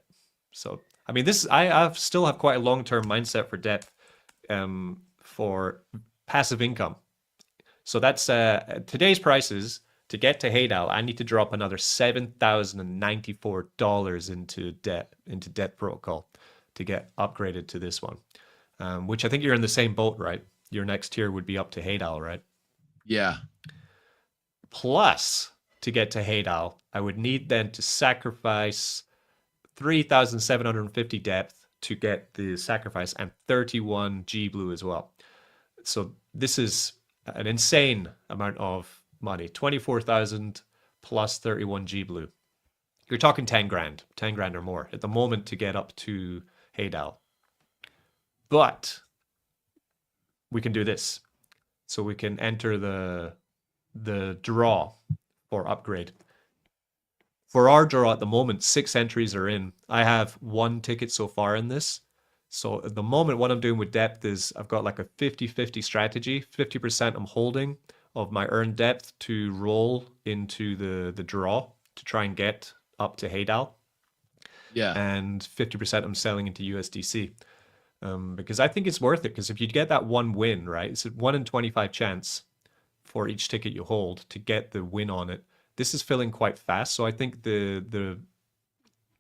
So I mean, I still have quite a long-term mindset for Depth, for passive income. So that's today's prices. To get to Haydal, I need to drop another $7,094 into Depth Protocol to get upgraded to this one, which I think you're in the same boat, right? Your next tier would be up to Haydal, right? Yeah. Plus, to get to Haydal, I would need then to sacrifice 3,750 Depth to get the sacrifice, and 31 GBlue as well. So this is an insane amount of money. 24,000 plus 31 GBlue. You're talking 10 grand or more at the moment to get up to Haydal. But we can do this. So we can enter the draw for upgrade. For our draw at the moment, 6 entries are in. I have 1 ticket so far in this. So at the moment, what I'm doing with Depth is I've got like a 50-50 strategy. 50% I'm holding of my earned Depth to roll into the draw to try and get up to Haydal. Yeah. And 50% I'm selling into USDC. Because I think it's worth it. Because if you get that 1 win, right, it's a 1 in 25 chance for each ticket you hold to get the win on it. this is filling quite fast. So I think the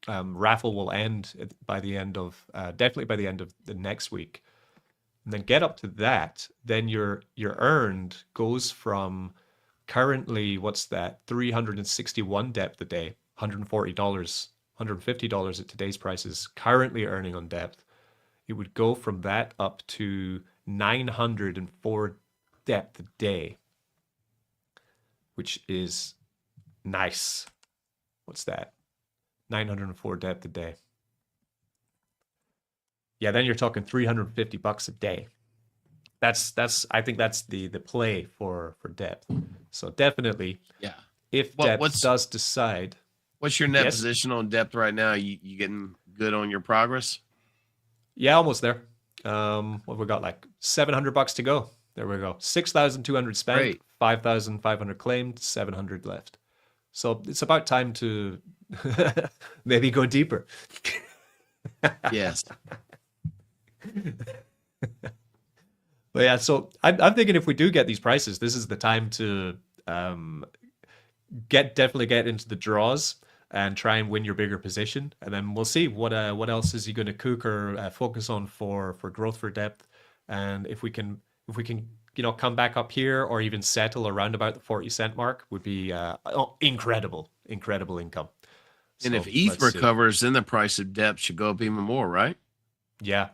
raffle will end by the end of definitely by the end of the next week. And then get up to that, then your earned goes from currently, what's that, 361 depth a day, $140, $150 at today's prices, currently earning on depth. It would go from that up to 904 depth a day, which is nice. What's that? 904 depth a day. Yeah, then you're talking $350 a day. I think that's the play for depth. So definitely, Yeah. if depth does decide. What's your net position on depth right now? You getting good on your progress? Yeah, almost there. What we got, like $700 to go. There we go. 6,200 spent, Great. 5,500 claimed, 700 left. So it's about time to maybe go deeper. Yes. But yeah, so I'm thinking if we do get these prices, this is the time to definitely get into the draws and try and win your bigger position, and then we'll see what else is he going to cook or focus on for growth for depth, and if we can come back up here or even settle around about the 40 cent mark would be incredible income. And if ETH recovers, then the price of depth should go up even more, right? Yeah.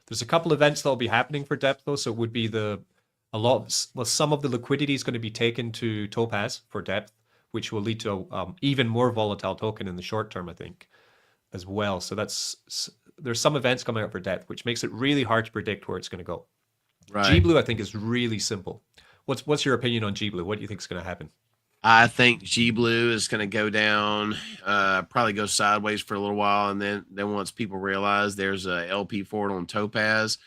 There's a couple events that'll be happening for depth though, so it would be some of the liquidity is going to be taken to Topaz for depth, which will lead to even more volatile token in the short term, I think, as well. So there's some events coming up for depth, which makes it really hard to predict where it's going to go. Right. GBlue, I think, is really simple. What's your opinion on GBlue? What do you think is going to happen? I think GBlue is going to go down, probably go sideways for a little while, and then once people realize there's a LP for it on Topaz,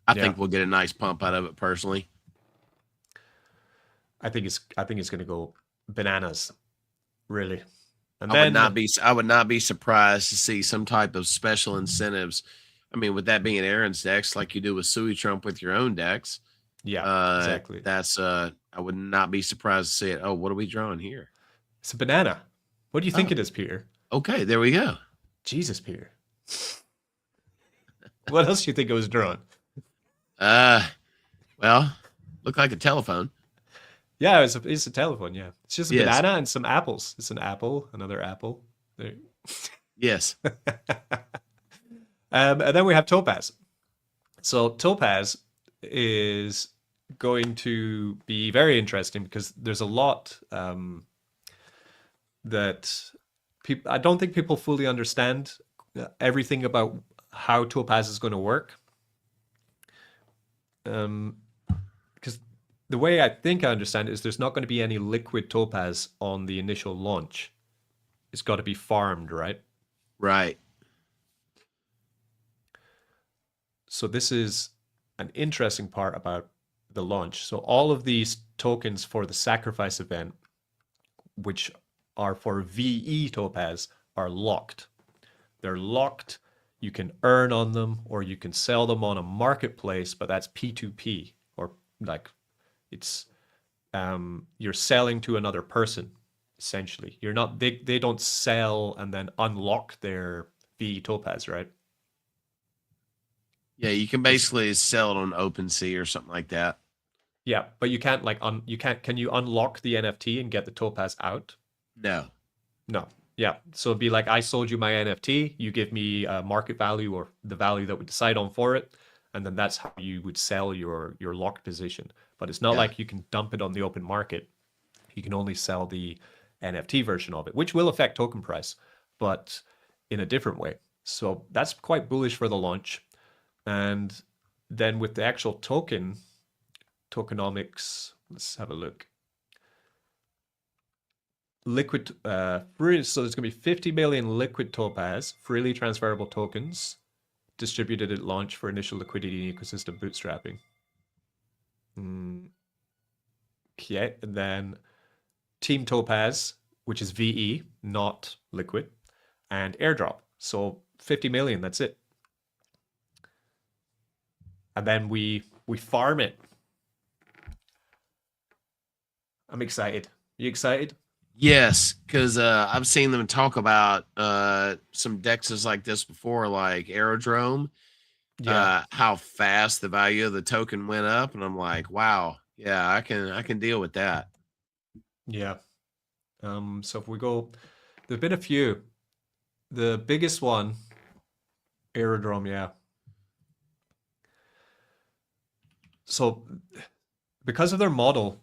I think we'll get a nice pump out of it personally. I think it's going to go bananas, really. And I would not be surprised to see some type of special incentives. I mean, with that being Aaron's decks, like you do with Sui Trump with your own decks. Yeah, exactly. That's I would not be surprised to see it. Oh, what are we drawing here? It's a banana. What do you think it is, Peter? Okay, there we go. Jesus, Peter. What else do you think it was drawn? Well, looked like a telephone. Yeah, it's a telephone. Yeah, it's just a banana and some apples. It's an apple, another apple. There. Yes. And then we have Topaz. So Topaz is going to be very interesting because there's a lot that people. I don't think people fully understand everything about how Topaz is going to work. Because the way I think I understand it is there's not going to be any liquid Topaz on the initial launch. It's got to be farmed, right? Right. So this is an interesting part about the launch. So all of these tokens for the sacrifice event, which are for VE Topaz, are locked. They're locked. You can earn on them or you can sell them on a marketplace, but that's P2P, or like it's you're selling to another person, essentially. You're not they don't sell and then unlock their VE Topaz, right? Yeah, you can basically sell it on OpenSea or something like that. Yeah, but you can't can you unlock the NFT and get the Topaz out? No. Yeah, so it'd be like, I sold you my NFT, you give me market value or the value that we decide on for it, and then that's how you would sell your locked position. But it's not like you can dump it on the open market. You can only sell the NFT version of it, which will affect token price, but in a different way. So that's quite bullish for the launch. And then with the actual tokenomics, let's have a look. Liquid, so there's going to be 50 million liquid Topaz, freely transferable tokens, distributed at launch for initial liquidity and ecosystem bootstrapping. Okay, and then Team Topaz, which is VE, not liquid, and airdrop. So 50 million, that's it. And then we farm it. I'm excited. You excited? Yes, because I've seen them talk about some dexes like this before, like Aerodrome, Yeah. how fast the value of the token went up, and I'm like, wow, yeah, I can deal with that. Yeah. So if we go, there've been a few. The biggest one, Aerodrome, yeah. So because of their model,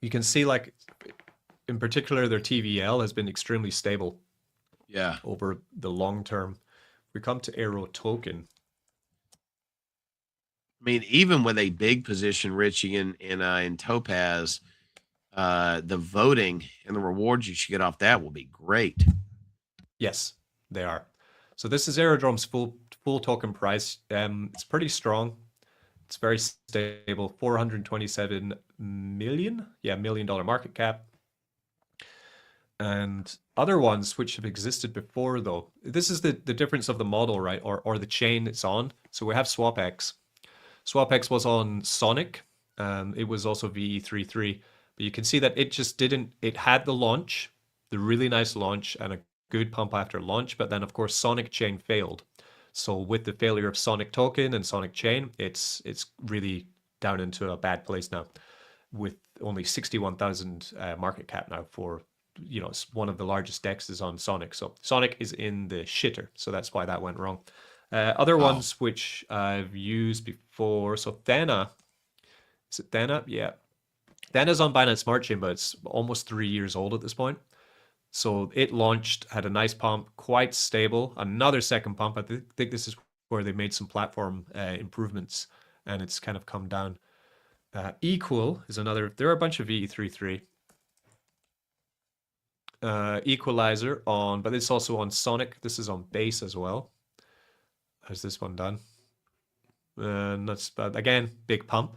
you can see like in particular their TVL has been extremely stable Yeah, over the long term. We come to Aero token. I mean, even with a big position, Richie, in Topaz, the voting and the rewards you should get off that will be great. Yes, they are. So this is Aerodrome's full token price. It's pretty strong. It's very stable. 427 million. Yeah, $1 million market cap. And other ones which have existed before, though, this is the difference of the model, right? Or the chain it's on. So we have SwapX. SwapX was on Sonic. It was also VE33. But you can see that it just didn't, it had the launch, the really nice launch and a good pump after launch. But then, of course, Sonic Chain failed. So with the failure of Sonic Token and Sonic Chain, it's really down into a bad place now with only 61,000 market cap now for, you know, it's one of the largest dexes on Sonic. So Sonic is in the shitter. So that's why that went wrong. Other Wow. ones which I've used before. So Thena, is it Thena? Yeah. Thena's on Binance Smart Chain, but it's almost 3 years old at this point. So it launched, had a nice pump, quite stable. Another second pump. I think this is where they made some platform improvements and it's kind of come down. Equal is another, there are a bunch of VE33. Equalizer on, but it's also on Sonic. This is on Base as well. How's this one done? That's bad. Again, big pump.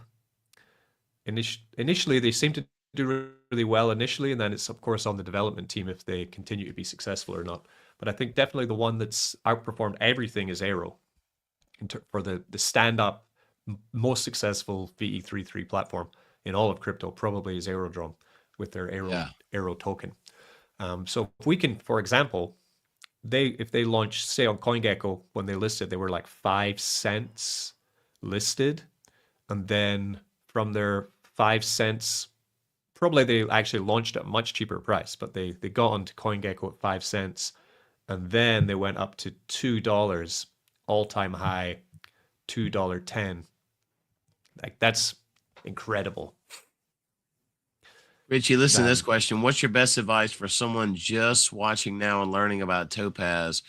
Initially, they seem to do really well initially, and then it's of course on the development team if they continue to be successful or not. But I think definitely the one that's outperformed everything is Aero for the stand-up most successful VE33 platform in all of crypto. Probably is Aerodrome with their Aero token. So if we can, for example, if they launch, say on CoinGecko, when they listed, they were like 5 cents listed. And then from their 5 cents, probably they actually launched at a much cheaper price, but they got onto CoinGecko at 5 cents. And then they went up to $2, all-time high, $2.10. Like that's incredible. Richie, listen to this question. What's your best advice for someone just watching now and learning about Topaz?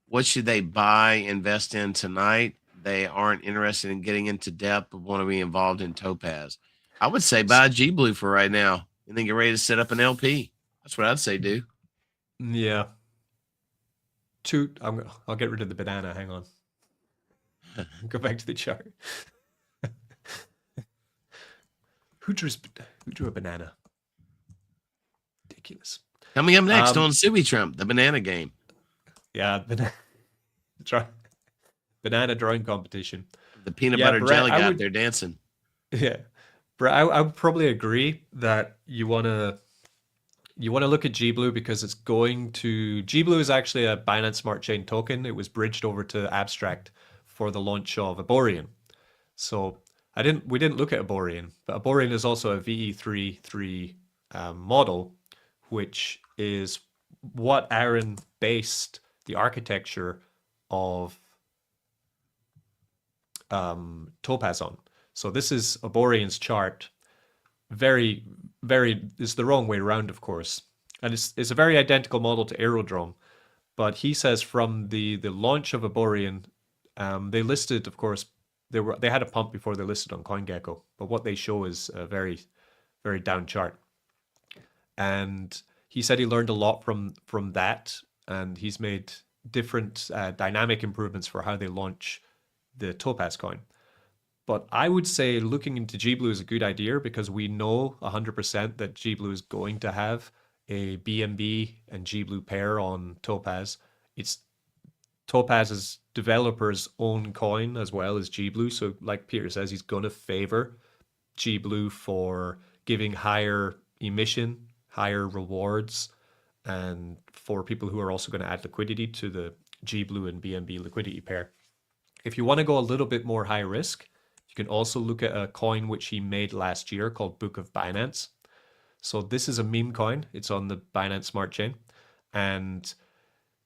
What should they buy, invest in tonight? They aren't interested in getting into depth, but want to be involved in Topaz. I would say buy GBlue for right now and then get ready to set up an LP. That's what I'd say do. Yeah. I'll get rid of the banana. Hang on. Go back to the chart. Who drew a banana? Ridiculous. Coming up next on Sui Trump, the banana game. Yeah, banana drawing competition. The peanut butter jelly guy out there dancing. Yeah, Brett, I would probably agree that you want to look at GBlue because it's going to GBlue is actually a Binance Smart Chain token. It was bridged over to Abstract for the launch of Aborian. So we didn't look at Aborian, but Aborian is also a VE33 model, which is what Aaron based the architecture of Topaz on. So this is Aborian's chart. Very, very is the wrong way around, of course, and it's a very identical model to Aerodrome. But he says from the launch of Aborian, they listed, of course, they had a pump before they listed on CoinGecko, but what they show is a very, very down chart. And he said he learned a lot from that, and he's made different dynamic improvements for how they launch the Topaz coin. But I would say looking into GBlue is a good idea because we know 100% that GBlue is going to have a BNB and GBlue pair on Topaz. It's Topaz's developer's own coin as well as GBlue. So like Peter says, he's going to favor GBlue for giving higher emission, higher rewards, and for people who are also going to add liquidity to the GBlue and BNB liquidity pair. If you want to go a little bit more high risk, you can also look at a coin which he made last year called Book of Binance. So this is a meme coin. It's on the Binance Smart Chain. And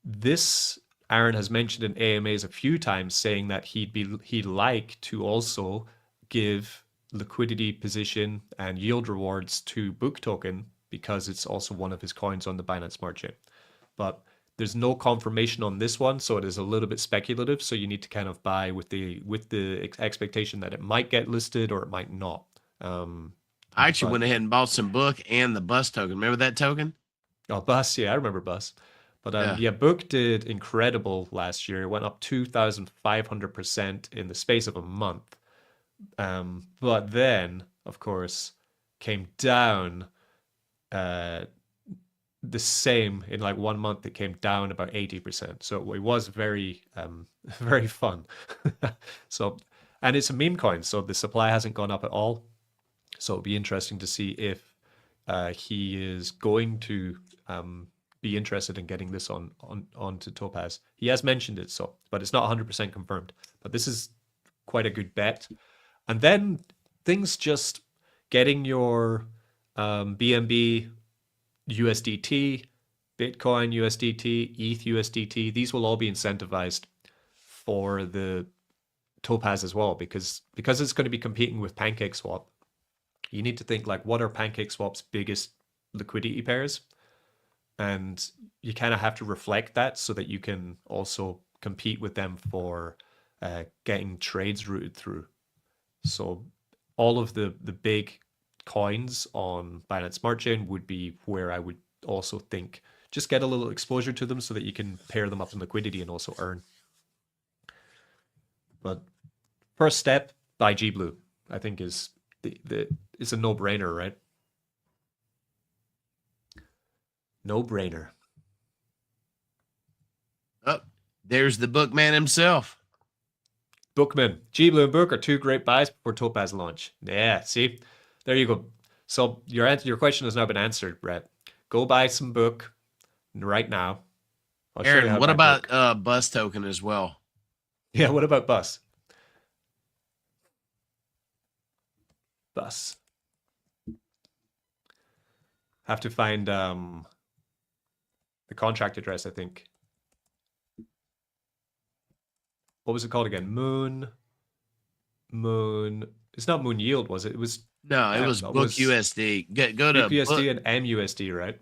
this, Aaron has mentioned in AMAs a few times, saying that he'd like to also give liquidity position and yield rewards to Book token because it's also one of his coins on the Binance Smart Chain. But there's no confirmation on this one, so it is a little bit speculative. So you need to kind of buy with the expectation that it might get listed or it might not. I actually went ahead and bought some Book and the Bus token. Remember that token? Oh, Bus, yeah, I remember Bus. But yeah, Book did incredible last year. It went up 2,500% in the space of a month. But then, of course, came down the same in like 1 month. It came down about 80%. So it was very, very fun. So, and it's a meme coin, so the supply hasn't gone up at all. So it'll be interesting to see if he is going to be interested in getting this onto Topaz. He has mentioned it, so, but it's not 100% confirmed. But this is quite a good bet. And then things just getting your BNB USDT, Bitcoin USDT, ETH USDT, these will all be incentivized for the Topaz as well, because it's going to be competing with PancakeSwap. You need to think like, what are PancakeSwap's biggest liquidity pairs? And you kind of have to reflect that so that you can also compete with them for getting trades routed through. So all of the big coins on Binance Smart Chain would be where I would also think just get a little exposure to them so that you can pair them up in liquidity and also earn. But first step, buy GBlue, I think is it's a no-brainer, right? No-brainer. Oh, there's the Bookman himself. Bookman. GBlue and Book are two great buys before Topaz launch. Yeah, see? There you go. So your question has now been answered, Brett. Go buy some Book right now. Aaron, what about Bus token as well? Yeah, what about Bus? Bus. Have to find the contract address, I think. What was it called again? Moon. It's not Moon Yield, was it? It was no, it was Book USD. Go to Book USD and MUSD, right?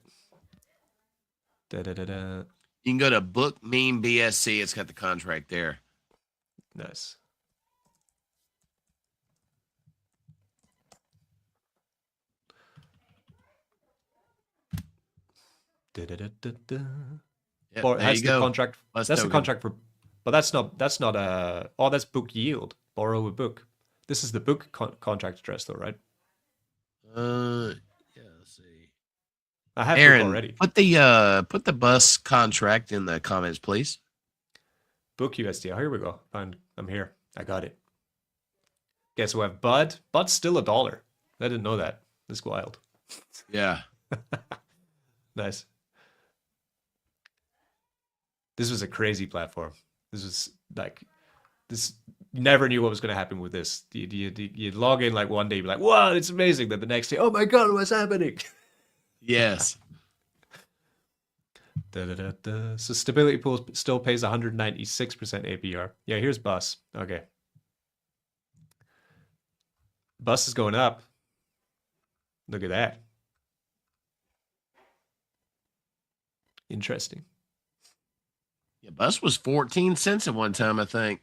You can go to Book Meme BSC. It's got the contract there. Nice. Yep, That's the contract. Bus that's token. the contract for, but that's not oh, that's Book Yield. Borrow with Book. This is the Book contract address though, right? Yeah, let's see. I have Aaron, Book already. Put the Bus contract in the comments, please. Book USD. Oh, here we go. I'm here. I got it. Okay, so we have Bud. Bud's still $1. I didn't know that. That's wild. Yeah. Nice. This was a crazy platform. This was like, this never knew what was going to happen with this. You'd log in like one day, be like, wow, it's amazing. Then the next day, oh my God, what's happening? Yes. So Stability Pool still pays 196% APR. Yeah, here's Bus. Okay. Bus is going up. Look at that. Interesting. Yeah, Bus was 14 cents at one time, I think.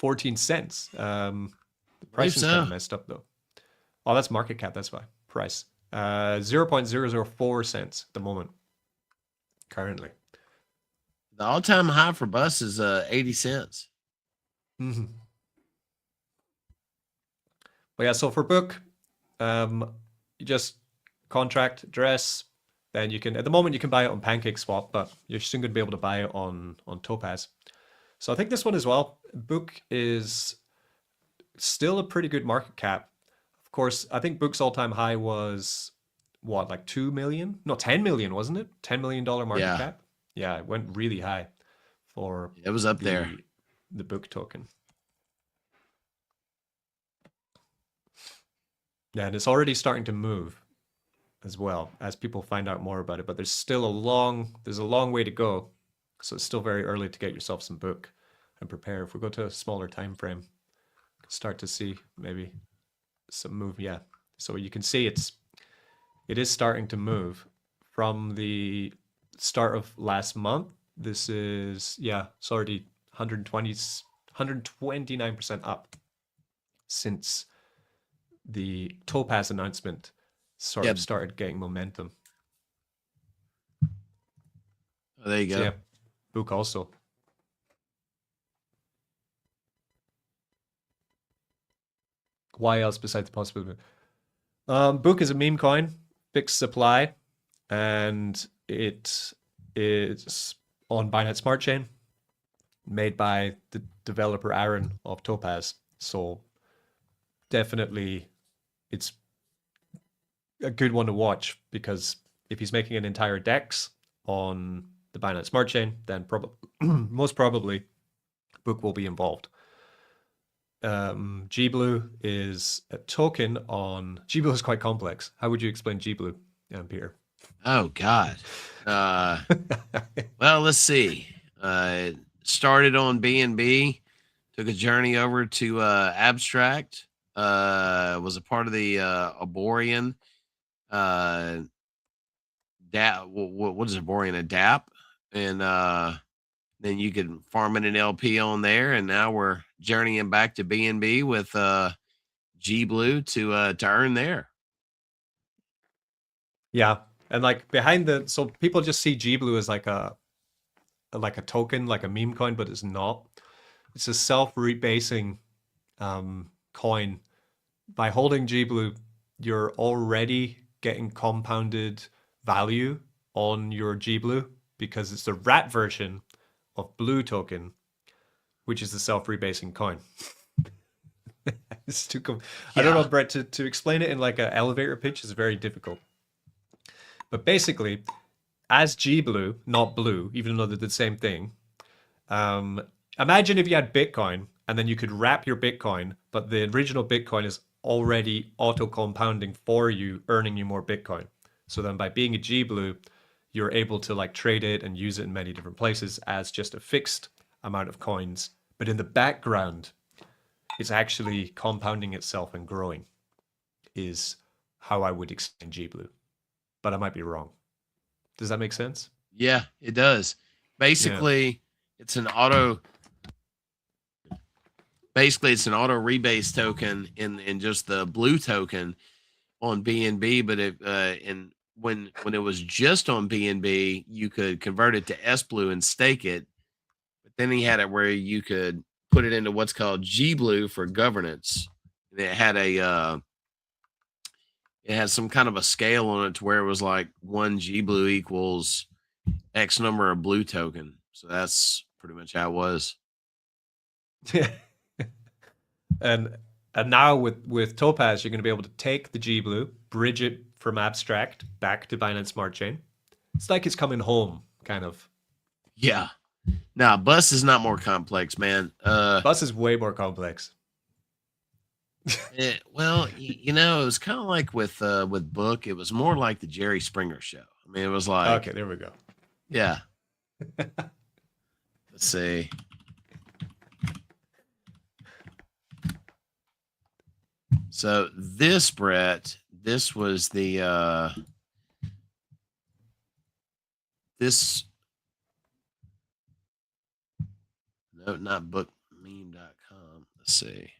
$0.14. The price is kind of messed up though. Oh, that's market cap. That's why. Price. 0.004 cents at the moment. Currently. The all-time high for Bus is 80 cents. Mm-hmm. But yeah, so for Book, you just contract address. Then you can, at the moment, you can buy it on PancakeSwap, but you're soon going to be able to buy it on Topaz. So I think this one as well. Book is still a pretty good market cap. Of course, I think Book's all-time high was what, like 2 million? No, 10 million, wasn't it? $10 million market cap. Yeah, it went really high for it was up there. The Book token. Yeah, and it's already starting to move as well as people find out more about it, but there's still a long way to go. So it's still very early to get yourself some Book and prepare. If we go to a smaller time frame, start to see maybe some move. Yeah, so you can see it is starting to move from the start of last month. This is, yeah, it's already 129% up since the Topaz announcement sort of started getting momentum. Oh, there you go. So, yeah, Book also. Why else besides the possibility? Book is a meme coin, fixed supply, and it is on Binance Smart Chain, made by the developer Aaron of Topaz. So definitely it's a good one to watch, because if he's making an entire DEX on the Binance Smart Chain, then most probably Book will be involved. GBlue is a token on... GBlue is quite complex. How would you explain GBlue, Peter? Oh, God. Well, let's see. Started on BNB, took a journey over to Abstract, was a part of the Arborist. What is Arborist? A DApp. And then you could farm in an LP on there. And now we're journeying back to BNB with GBlue to earn there. Yeah. And like behind so people just see GBlue as like a token, like a meme coin, but it's not. It's a self-rebasing coin. By holding GBlue, you're already getting compounded value on your GBlue, because it's the wrap version of Blue token, which is the self-rebasing coin. It's too I don't know, Brett, to explain it in like an elevator pitch is very difficult. But basically, as GBlue, not Blue, even though they're the same thing, imagine if you had Bitcoin and then you could wrap your Bitcoin, but the original Bitcoin is already auto-compounding for you, earning you more Bitcoin. So then by being a GBlue, you're able to like trade it and use it in many different places as just a fixed amount of coins. But in the background, it's actually compounding itself and growing, is how I would explain GBlue. But I might be wrong. Does that make sense? Yeah, it does. Basically, it's an auto rebase token in just the Blue token on BNB, but when it was just on BNB, you could convert it to SBlue and stake it. But then he had it where you could put it into what's called GBlue for governance. And it had some kind of a scale on it to where it was like 1 GBlue equals X number of Blue token. So that's pretty much how it was. Yeah. And now with Topaz, you're going to be able to take the GBlue, bridge it from Abstract back to Binance Smart Chain. It's like it's coming home, kind of. Yeah. Now, Bus is not more complex, man. Bus is way more complex. Well, it was kind of like with Book. It was more like the Jerry Springer show. I mean, it was like... Okay, there we go. Yeah. Let's see. So this, Brett, this was the no, not bookmeme.com. Let's see.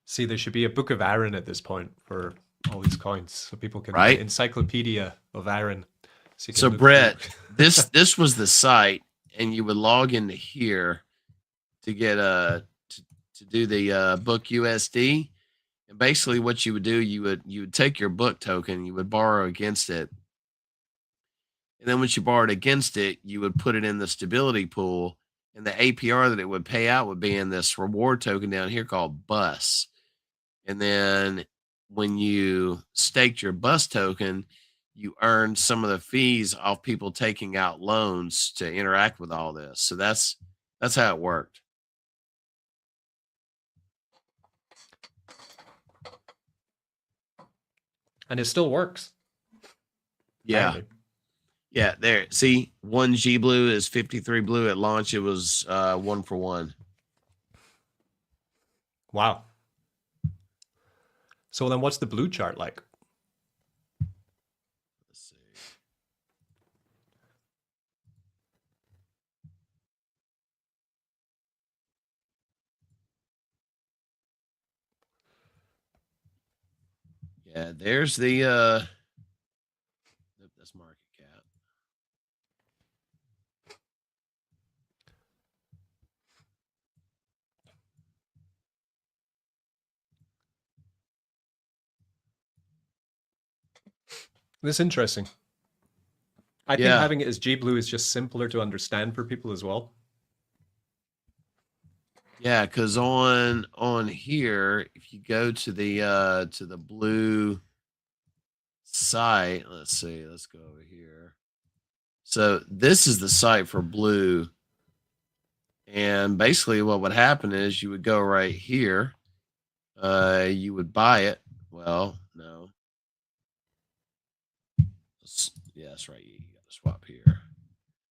See, there should be a book of Aaron at this point for all these coins, so people can... Right? Encyclopedia of Aaron. So Brett, this was the site, and you would log into here to get to do the Book USD. And basically what you would do, you would take your Book token, you would borrow against it. And then once you borrowed against it, you would put it in the stability pool, and the APR that it would pay out would be in this reward token down here called BUS. And then when you staked your BUS token, you earned some of the fees off people taking out loans to interact with all this. So that's how it worked. And it still works. Yeah. Apparently. Yeah, there. See, 1 GBlue is 53 blue at launch. It was 1 for 1. Wow. So then what's the blue chart like? Let's see. Yeah, there's the that's market cap. This is interesting. I think Yeah. having it as GBlue is just simpler to understand for people as well. Yeah, because on here, if you go to the blue site, let's see, let's go over here. So this is the site for blue. And basically what would happen is you would go right here. You would buy it. Well, no. Yeah, that's right. You got to swap here.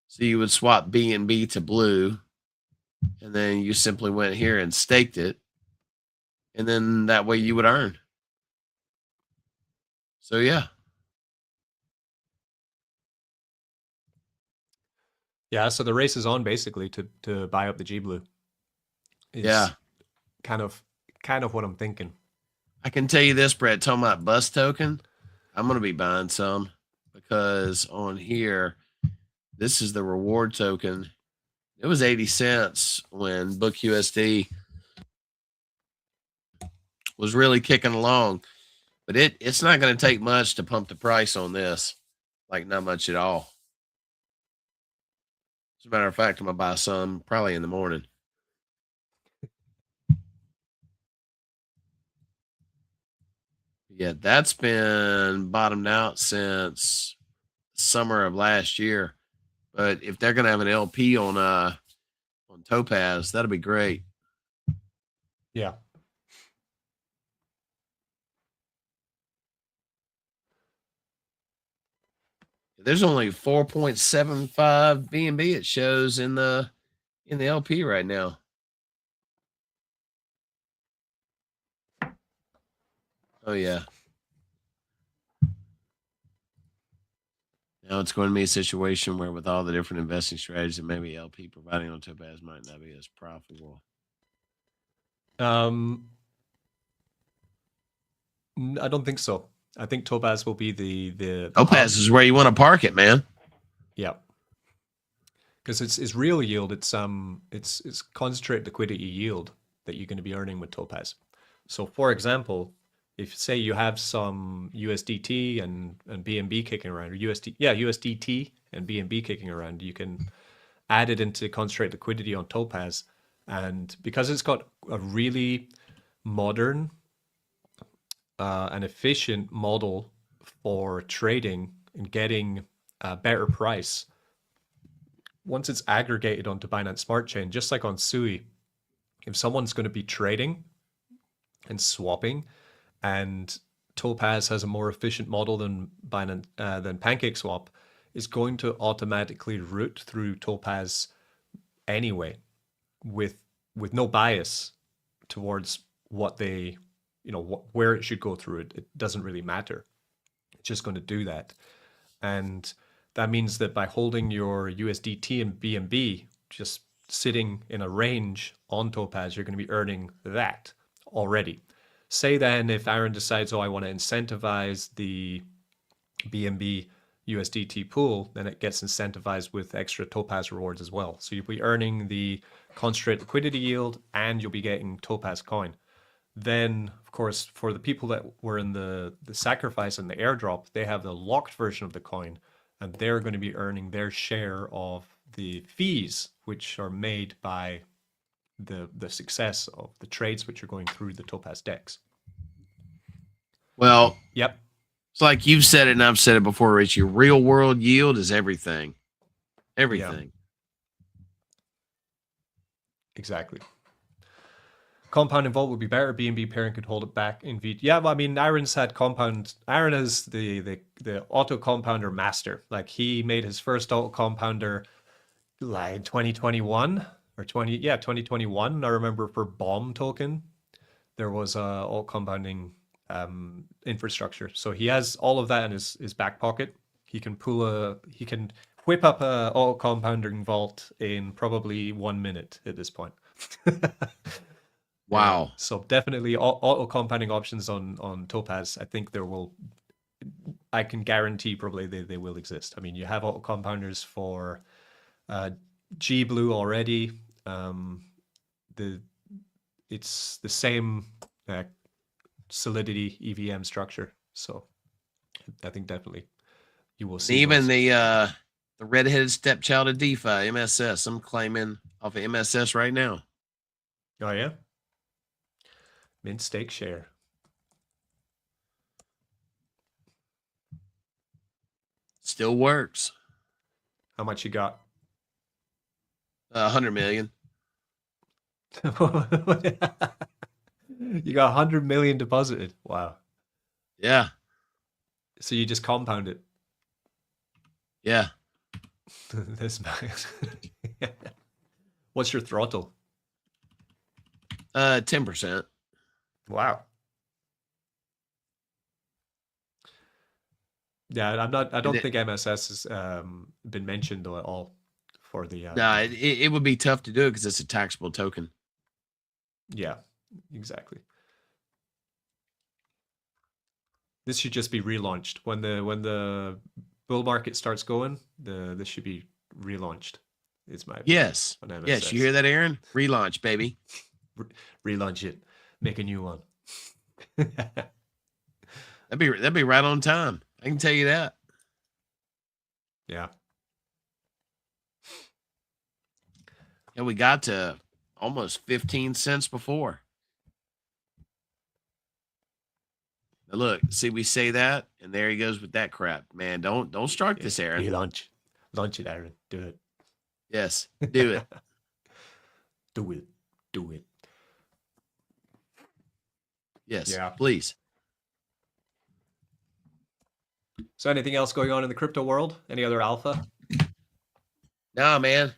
So you would swap BNB to blue, and then you simply went here and staked it, and then that way you would earn. So yeah. Yeah, so the race is on basically to buy up the GBlue. Yeah. Kind of what I'm thinking. I can tell you this, Brett, talking about BUS token, I'm going to be buying some because on here, this is the reward token. It was 80 cents when Book USD was really kicking along, but it's not going to take much to pump the price on this, like not much at all. As a matter of fact, I'm going to buy some probably in the morning. Yeah, that's been bottomed out since summer of last year. But if they're going to have an LP on Topaz, that'll be great. Yeah. There's only 4.75 BNB it shows in the LP right now. Oh yeah. Now it's going to be a situation where with all the different investing strategies that maybe LP providing on Topaz might not be as profitable. I don't think so. I think Topaz will be the Topaz is where you want to park it, man. Yeah. Because it's real yield, it's concentrate liquidity yield that you're going to be earning with Topaz. So for example, if say you have some USDT and BNB kicking around, or USDT and BNB kicking around, you can add it into concentrate liquidity on Topaz. And because it's got a really modern and efficient model for trading and getting a better price, once it's aggregated onto Binance Smart Chain, just like on SUI, if someone's going to be trading and swapping, and Topaz has a more efficient model than Binance than PancakeSwap, is going to automatically route through Topaz anyway, with no bias towards what they, where it should go through. It doesn't really matter. It's just going to do that, and that means that by holding your USDT and BNB just sitting in a range on Topaz, you're going to be earning that already. Say then if Aaron decides, I want to incentivize the BNB USDT pool, then it gets incentivized with extra Topaz rewards as well. So you'll be earning the concentrate liquidity yield and you'll be getting Topaz coin. Then, of course, for the people that were in the sacrifice and the airdrop, they have the locked version of the coin. and they're going to be earning their share of the fees which are made by the success of the trades which are going through the Topaz DEX. Well, Yep. it's like you've said it and I've said it before, Richie. Real world yield is everything. Everything. Yeah. Exactly. Compound and Vault would be better. BNB parent could hold it back in V. Yeah, well, I mean, Aaron's had compound. Aaron is the auto compounder master. Like, he made his first auto compounder like 2021 or 2021. I remember for Bomb token, there was a auto compounding infrastructure. So he has all of that in his back pocket. He can whip up a auto compounding vault in probably 1 minute at this point. Wow. So definitely auto compounding options on Topaz. I think I can guarantee probably they will exist. I mean, you have auto compounders for GBlue already. It's the same Solidity EVM structure. So I think definitely you will see. Even the redheaded stepchild of DeFi, MSS. I'm claiming off of MSS right now. Oh yeah. Mint stake share. Still works. How much you got? 100 million. You got 100 million deposited. Wow. Yeah. So you just compound it. Yeah. This man. What's your throttle? 10%. Wow. Yeah, I don't think MSS has been mentioned though at all for the. No, it would be tough to do it because it's a taxable token. Yeah, exactly. This should just be relaunched when the bull market starts going. This should be relaunched. It's my yes. Yes, you hear that, Aaron? Relaunch, baby. Relaunch it. Make a new one. That'd be right on time. I can tell you that. Yeah. And we got to almost 15 cents before. Now look, see, we say that, and there he goes with that crap. Man, don't start this, Aaron. Relaunch. Launch it, Aaron. Do it. Yes, do it. Do it. Do it. Yes, please. So anything else going on in the crypto world? Any other alpha? Nah, man.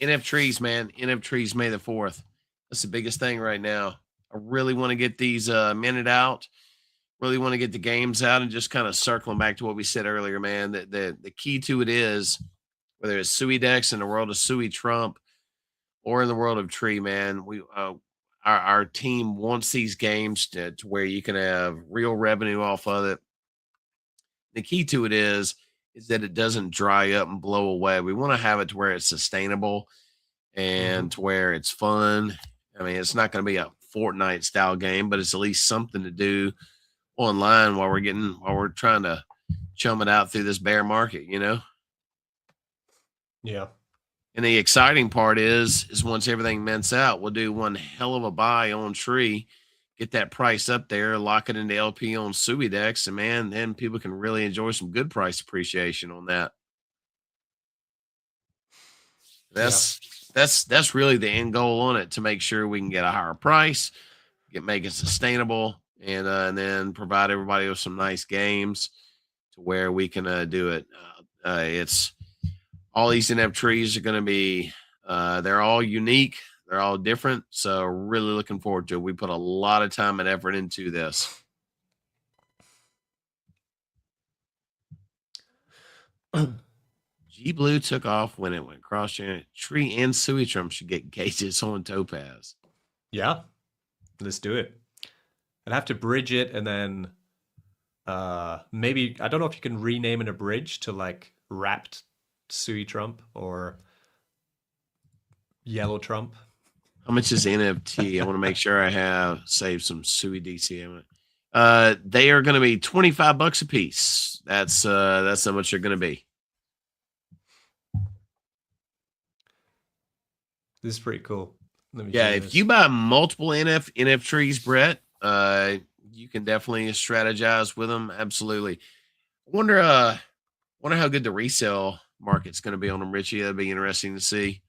NFTrees, man. NFTrees May the 4th. That's the biggest thing right now. I really want to get these minted out. Really want to get the games out and just kind of circling back to what we said earlier, man. The key to it is, whether it's SuiDex in the world of Sui Trump or in the world of Tree, man, our team wants these games to where you can have real revenue off of it. The key to it is that it doesn't dry up and blow away. We want to have it to where it's sustainable and to where it's fun. I mean, it's not going to be a Fortnite style game, but it's at least something to do online while we're trying to chum it out through this bear market, you know? Yeah. And the exciting part is once everything mints out, we'll do one hell of a buy on Tree, get that price up there, lock it into LP on SuiDex, and man, then people can really enjoy some good price appreciation on that. That's really the end goal on it, to make sure we can get a higher price, make it sustainable, and then provide everybody with some nice games to where we can do it. It's all these NFTrees are going to be, they're all unique. They're all different. So really looking forward to it. We put a lot of time and effort into this. GBlue took off when it went cross chain. Tree and Sui Trump should get gauges on Topaz. Yeah, let's do it. I'd have to bridge it, and then maybe, I don't know if you can rename it a bridge to like wrapped Sui Trump or yellow Trump. How much is NFT? I want to make sure I have saved some Sui DC. They are going to be $25 a piece. That's how much they're going to be. This is pretty cool. Let me Yeah, show if this. you buy multiple NFTrees, Brett, you can definitely strategize with them. Absolutely. Wonder how good the resale market's going to be on them, Richie. That'd be interesting to see.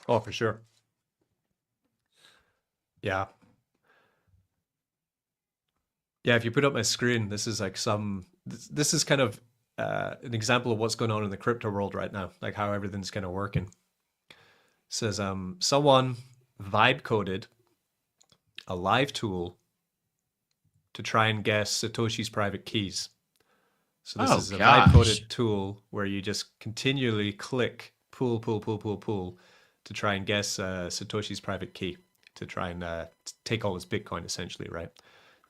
Oh, for sure. Yeah. Yeah, if you put up my screen, this is like this is kind of an example of what's going on in the crypto world right now, like how everything's kind of working. It says someone vibe coded a live tool to try and guess Satoshi's private keys. So this is a vibe coded tool where you just continually click pull to try and guess Satoshi's private key to try and take all his Bitcoin essentially, right?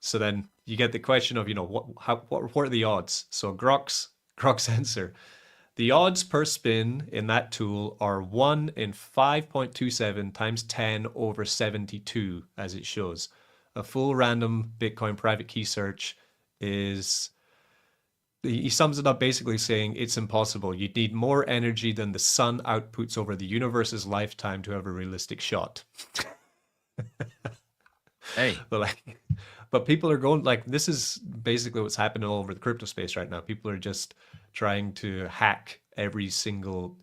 So then you get the question of, what are the odds? So Grok's answer: the odds per spin in that tool are 1 in 5.27 times 10 over 72, as it shows. A full random Bitcoin private key search is... He sums it up basically saying it's impossible. You'd need more energy than the sun outputs over the universe's lifetime to have a realistic shot. Hey. But people are going, like, this is basically what's happening all over the crypto space right now. People are just trying to hack every single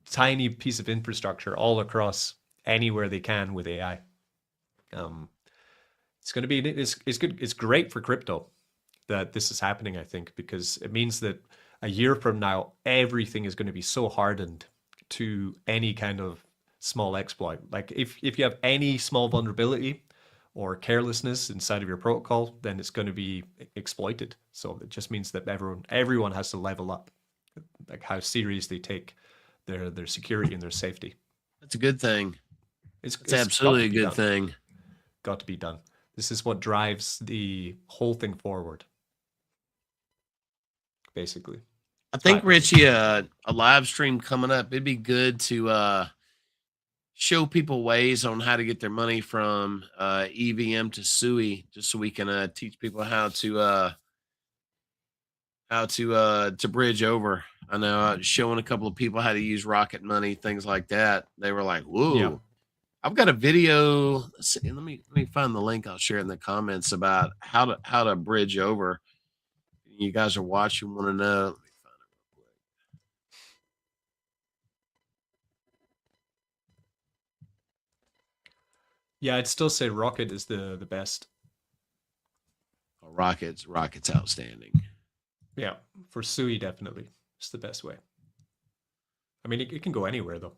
tiny piece of infrastructure all across anywhere they can with AI. It's going to be, it's good. It's great for crypto that this is happening, I think, because it means that a year from now, everything is going to be so hardened to any kind of small exploit. Like if you have any small vulnerability or carelessness inside of your protocol, then it's going to be exploited. So it just means that everyone has to level up, like how serious they take their security and their safety. That's a good thing. It's absolutely a good thing. Got to be done. This is what drives the whole thing forward, basically. I think, Richie, a live stream coming up, it'd be good to show people ways on how to get their money from EVM to SUI, just so we can teach people how to bridge over. I know showing a couple of people how to use Rocket Money, things like that. They were like, "Whoa!" Yeah. I've got a video. Let's see, let me find the link. I'll share it in the comments about how to bridge over. You guys are watching, want to know? Let me find it real quick. Yeah, I'd still say Rocket is the best. Oh, Rocket's outstanding. Yeah, for SUI definitely, it's the best way. I mean, it can go anywhere though.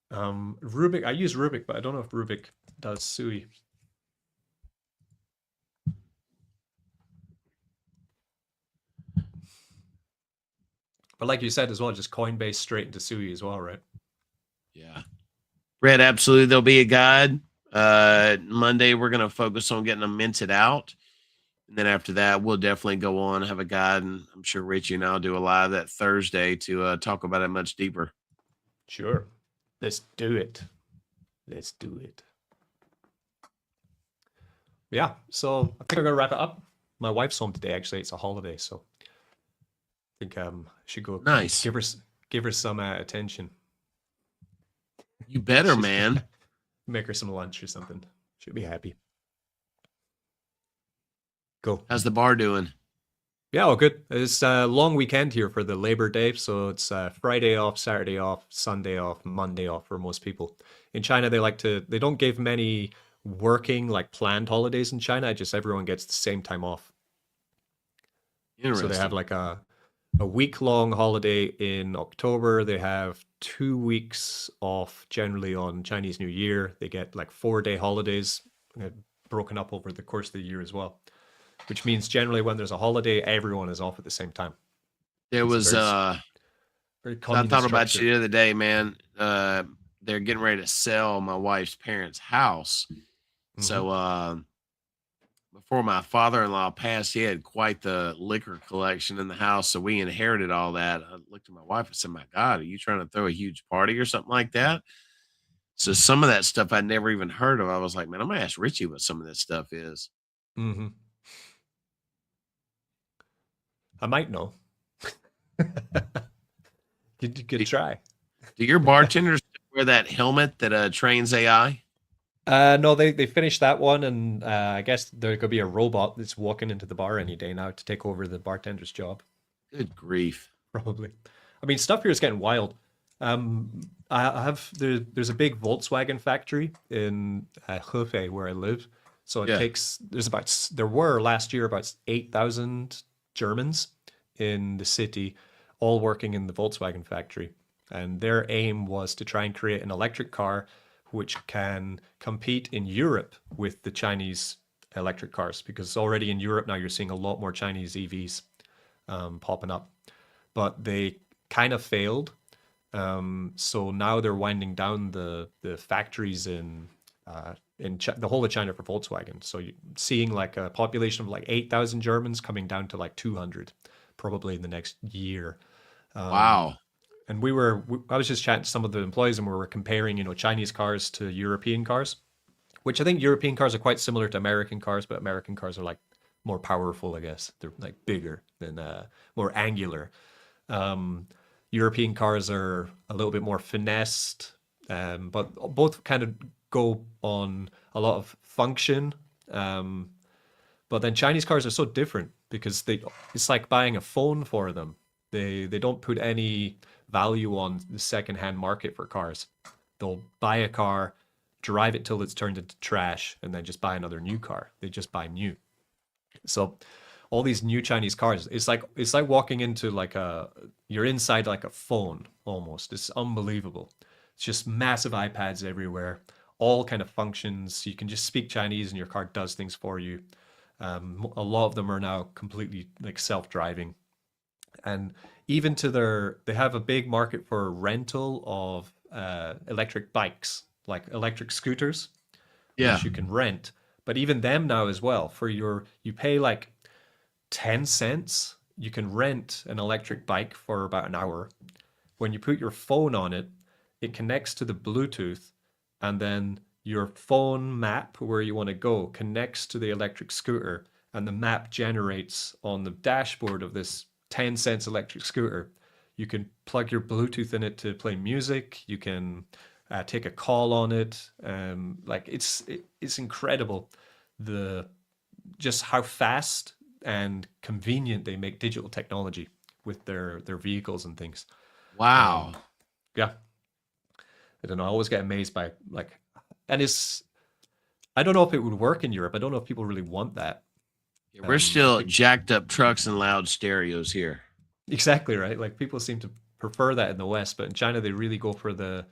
Rubik, I use Rubik, but I don't know if Rubik does SUI. But like you said as well, just Coinbase straight into SUI as well, right? Yeah. Brett, absolutely. There'll be a guide. Monday, we're going to focus on getting them minted out. And then after that, we'll definitely go on, have a guide. And I'm sure Richie and I'll do a live that Thursday to talk about it much deeper. Sure. Let's do it. Let's do it. Yeah. So I think I'm going to wrap it up. My wife's home today, actually. It's a holiday. So I think I should go give her some attention. You better, man. Make her some lunch or something. She'll be happy. Go. How's the bar doing? Yeah, all good. It's a long weekend here for the Labor Day. So it's Friday off, Saturday off, Sunday off, Monday off for most people. In China, they don't give many working, like planned holidays in China. Just everyone gets the same time off. So they have like a week-long holiday in October. They have 2 weeks off generally on Chinese New Year. They get like 4-day holidays broken up over the course of the year as well, which means generally when there's a holiday, everyone is off at the same time. There was I thought about you the other day, man. They're getting ready to sell my wife's parents' house. Mm-hmm. So before my father-in-law passed, he had quite the liquor collection in the house. So we inherited all that. I looked at my wife and said, "My God, are you trying to throw a huge party or something like that?" So some of that stuff I'd never even heard of. I was like, man, I'm going to ask Richie what some of this stuff is. Mm-hmm. I might know. Good try. Do your bartenders wear that helmet that trains AI? No, they finished that one, and I guess there could be a robot that's walking into the bar any day now to take over the bartender's job. Good grief. Probably. I mean, stuff here is getting wild. I have there's a big Volkswagen factory in Hefei where I live. So it Yeah. takes there were last year about 8,000 Germans in the city, all working in the Volkswagen factory, and their aim was to try and create an electric car which can compete in Europe with the Chinese electric cars, because already in Europe now you're seeing a lot more Chinese EVs popping up, but they kind of failed. So now they're winding down the factories in the whole of China for Volkswagen. So you're seeing like a population of like 8,000 Germans coming down to like 200 probably in the next year. Wow. And I was just chatting to some of the employees, and we were comparing, Chinese cars to European cars, which I think European cars are quite similar to American cars, but American cars are like more powerful, I guess. They're like bigger than more angular. European cars are a little bit more finessed, but both kind of go on a lot of function. But then Chinese cars are so different because it's like buying a phone for them. They don't put any value on the secondhand market for cars. They'll buy a car, drive it till it's turned into trash, and then just buy another new car. They just buy new. So all these new Chinese cars, it's like walking into you're inside like a phone almost. It's unbelievable. It's just massive iPads everywhere, all kind of functions. You can just speak Chinese and your car does things for you. A lot of them are now completely like self-driving. And even they have a big market for rental of electric bikes, like electric scooters, Yeah. which you can rent. But even them now as well, you pay like 10 cents, you can rent an electric bike for about an hour. When you put your phone on it, it connects to the Bluetooth, and then your phone map where you want to go connects to the electric scooter, and the map generates on the dashboard of this 10 cents electric scooter. You can plug your Bluetooth in it to play music. You can take a call on it. It's incredible just how fast and convenient they make digital technology with their vehicles and things. Wow. Yeah. I don't know. I always get amazed by I don't know if it would work in Europe. I don't know if people really want that. Yeah, we're still jacked up trucks and loud stereos here. Exactly right. Like people seem to prefer that in the West, but in China they really go for the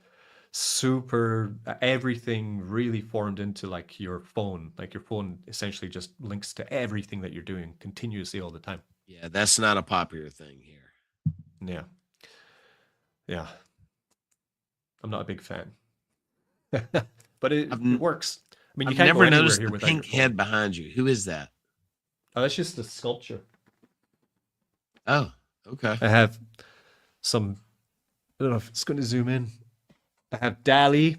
super everything really formed into like your phone. Like your phone essentially just links to everything that you're doing continuously all the time. Yeah, that's not a popular thing here. Yeah. Yeah. I'm not a big fan. But it works. I mean, you can't never go anywhere noticed here the without pink your phone. head behind you. Who is that? Oh, that's just a sculpture. Oh, okay. I have some, I don't know if it's going to zoom in. I have Dali.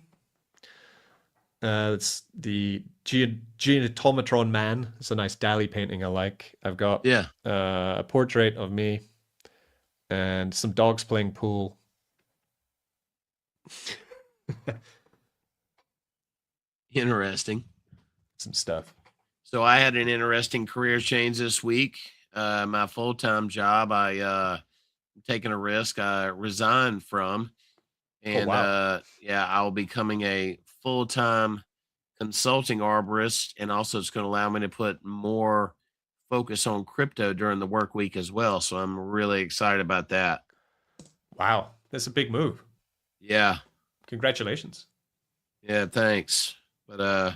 It's the Genetomatron Man. It's a nice Dali painting I like. I've got a portrait of me and some dogs playing pool. Interesting. Some stuff. So I had an interesting career change this week. My full-time job, I taking a risk. I resigned from, and I'll be becoming a full-time consulting arborist, and also it's going to allow me to put more focus on crypto during the work week as well. So I'm really excited about that. Wow, that's a big move. Yeah. Congratulations. Yeah, thanks. But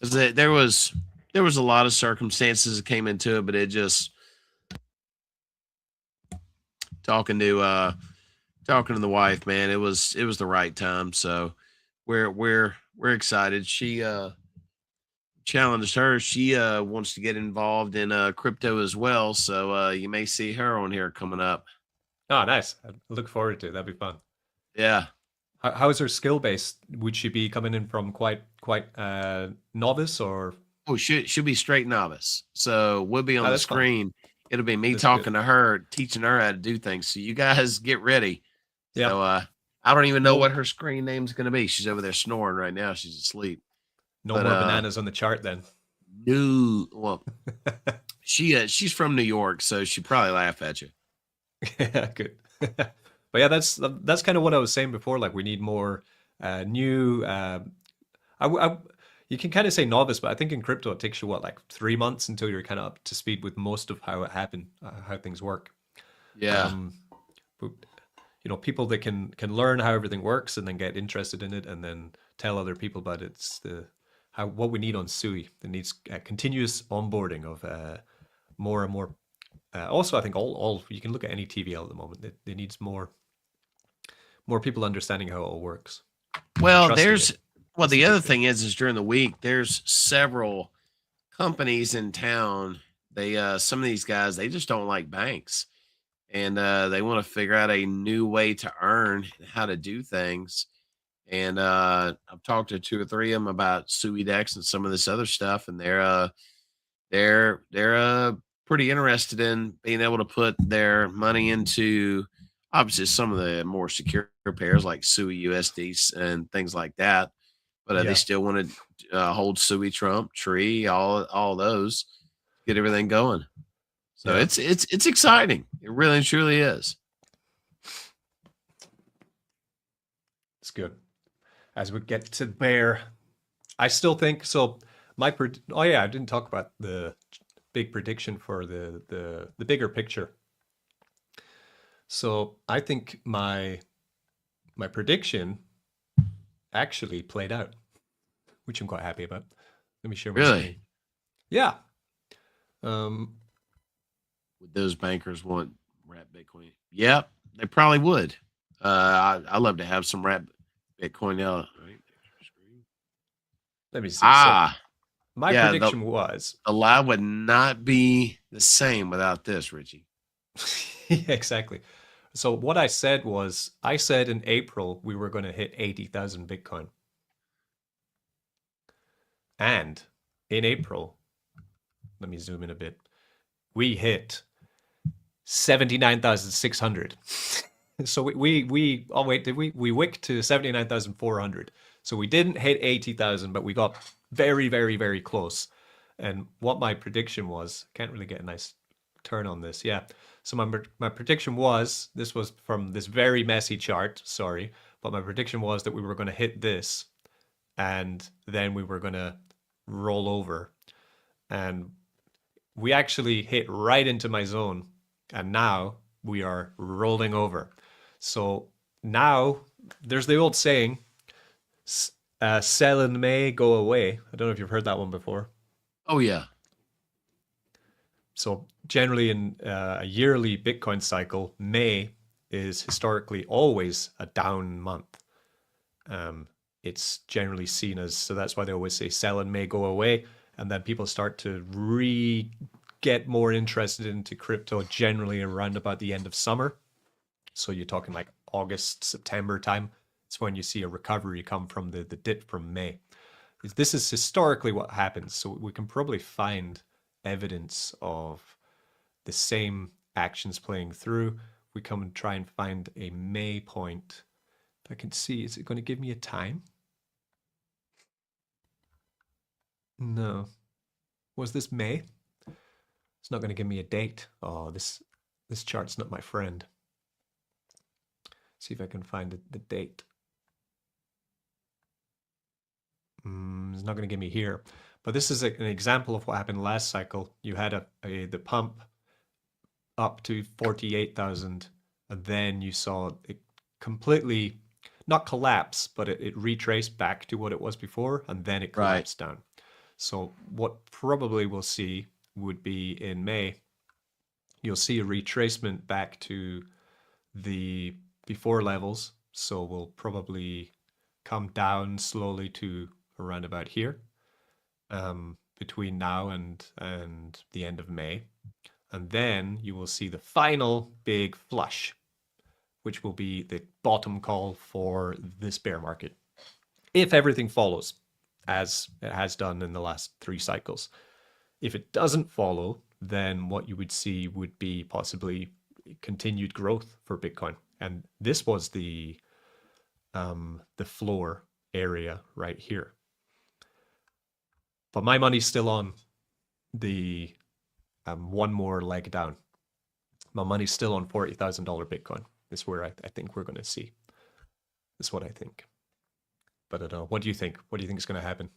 there was a lot of circumstances that came into it, but it just talking to the wife, man, it was the right time. So we're excited. She challenged her. She wants to get involved in crypto as well. So you may see her on here coming up. Oh, nice. I look forward to it. That'd be fun. Yeah. How is her skill base? Would she be coming in from quite novice or? Oh, should be straight novice. So we'll be on the That's fine. screen. It'll be me That's talking good. to her, teaching her how to do things. So you guys get ready. Yeah. So I don't even know No, what her screen name's going to be. She's over there snoring right now. She's asleep. no But more bananas on the chart then. no, well, she's from New York, so she probably laugh at you. Yeah, good. But yeah, that's kind of what I was saying before. Like we need more new. You can kind of say novice, but I think in crypto it takes you what, like 3 months until you're kind of up to speed with most of how it happened, how things work. Yeah. But, you know, people that can learn how everything works and then get interested in it and then tell other people about it. It's what we need on SUI. It needs continuous onboarding of more and more. Also, I think all you can look at any TVL at the moment. It needs more people understanding how it all works. Well, the other thing is during the week there's several companies in town. They some of these guys, they just don't like banks, and they want to figure out a new way to earn and how to do things. And I've talked to 2 or 3 of them about SuiDex and some of this other stuff, and they're pretty interested in being able to put their money into obviously some of the more secure pairs like Sui USD and things like that. But they still want to hold Sui Trump, Tree, all those, get everything going. So it's exciting. It really and truly is. It's good. As we get to bear, I still think so. Oh yeah, I didn't talk about the big prediction for the bigger picture. So I think my prediction actually played out, which I'm quite happy about. Let me share my screen. Yeah. Would those bankers want wrap Bitcoin? Yep, they probably would. I love to have some wrap Bitcoin out. Right. Let me see. Ah, so my prediction was the live would not be the same without this, Richie. Yeah, exactly. So what I said was, I said in April we were going to hit 80,000 Bitcoin. And in April, let me zoom in a bit, we hit 79,600. So we oh wait, did we wicked to 79,400. So we didn't hit 80,000, but we got very, very, very close. And what my prediction was, can't really get a nice turn on this. Yeah. So my prediction was, this was from this very messy chart, sorry, but my prediction was that we were going to hit this and then we were going to roll over. And we actually hit right into my zone. And now we are rolling over. So now there's the old saying, sell in May, go away. I don't know if you've heard that one before. Oh, yeah. So generally in a yearly Bitcoin cycle, May is historically always a down month. It's generally seen as, so that's why they always say sell in May, go away. And then people start to get more interested into crypto generally around about the end of summer. So you're talking like August, September time. It's when you see a recovery come from the dip from May. This is historically what happens. So we can probably find evidence of the same actions playing through. We come and try and find a May point. If I can see, is it going to give me a time? No. Was this May? It's not going to give me a date. Oh, this chart's not my friend. See if I can find the date. It's not going to give me here. But this is an example of what happened last cycle. You had the pump up to 48,000, and then you saw it completely, not collapse, but it retraced back to what it was before, and then it collapsed down. So what probably we'll see would be in May, you'll see a retracement back to the before levels. So we'll probably come down slowly to around about here between now and the end of May. And then you will see the final big flush, which will be the bottom call for this bear market, if everything follows. as it has done in the last 3 cycles. If it doesn't follow, then what you would see would be possibly continued growth for Bitcoin. And this was the floor area right here. But my money's still on the one more leg down. My money's still on $40,000 Bitcoin. This is where I think we're going to see. That's what I think. But I don't know. What do you think? What do you think is going to happen?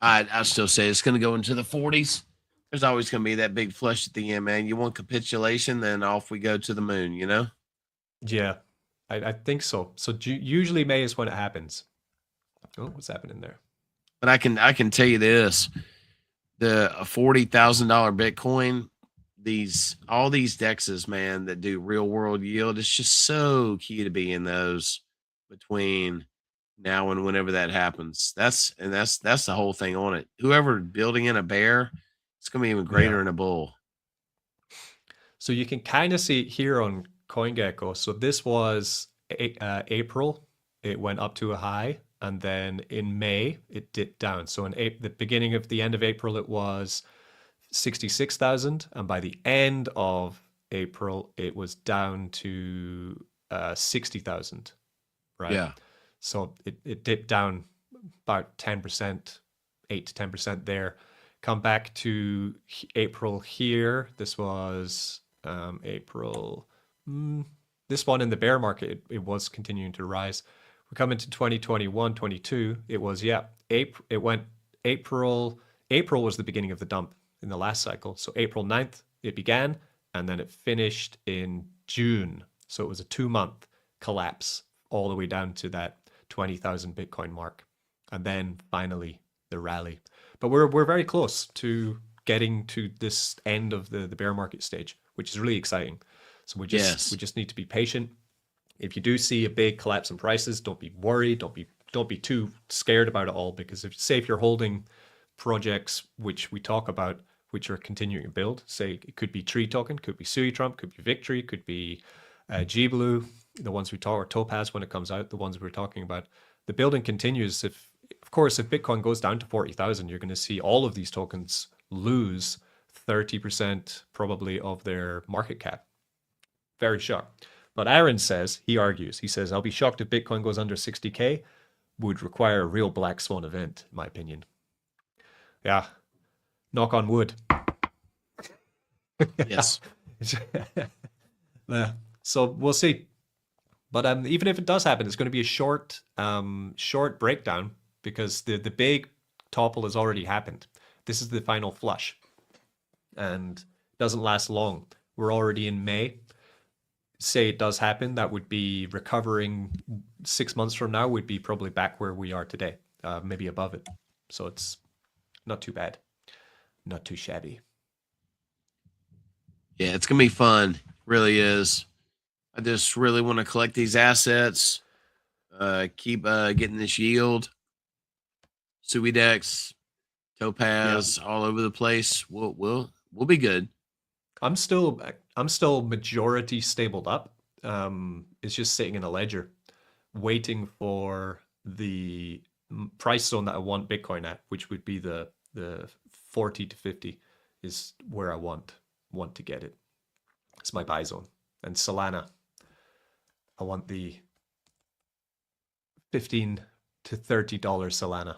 I still say it's going to go into the 40s. There's always going to be that big flush at the end, man. You want capitulation, then off we go to the moon, you know? Yeah, I think so. So usually May is when it happens. Oh, what's happening there? But I can tell you this: the $40,000 Bitcoin, all these dexes, man, that do real world yield, it's just so key to be in those between now and whenever that happens. That's the whole thing on it. Whoever building in a bear, it's gonna be even greater in a bull. So you can kind of see it here on CoinGecko. So this was April. It went up to a high, and then in May it dipped down. So in the end of April, it was 66,000, and by the end of April, it was down to 60,000. Right. Yeah. So it dipped down about 10%, 8 to 10% there. Come back to April here. This was April. This one in the bear market, it was continuing to rise. We come into 2021, 22. It was, it went April. April was the beginning of the dump in the last cycle. So April 9th, it began, and then it finished in June. So it was a 2-month collapse all the way down to that 20,000 Bitcoin mark. And then finally the rally. But we're very close to getting to this end of the bear market stage, which is really exciting. So we just need to be patient. If you do see a big collapse in prices, don't be worried. Don't be too scared about it all, because if you're holding projects which we talk about, which are continuing to build, say it could be Tree Token, could be Sui Trump, could be Victory, could be GBlue, the ones we talk, or Topaz when it comes out, the ones we're talking about. The building continues. Of course, if Bitcoin goes down to 40,000, you're going to see all of these tokens lose 30% probably of their market cap. Very shocked. But Aaron says, he says, I'll be shocked if Bitcoin goes under 60K. Would require a real black swan event, in my opinion. Yeah. Knock on wood. Yes. So we'll see. But even if it does happen, it's going to be a short breakdown, because the big topple has already happened. This is the final flush, and it doesn't last long. We're already in May. Say it does happen, that would be recovering 6 months from now, would be probably back where we are today, maybe above it. So it's not too bad, not too shabby. Yeah, it's gonna be fun. Really is. I just really want to collect these assets, keep getting this yield. SuiDex, Topaz, all over the place. We'll be good. I'm still majority stabled up. It's just sitting in a ledger, waiting for the price zone that I want Bitcoin at, which would be the 40 to 50 is where I want to get it. It's my buy zone. And Solana, I want the $15 to $30 Solana.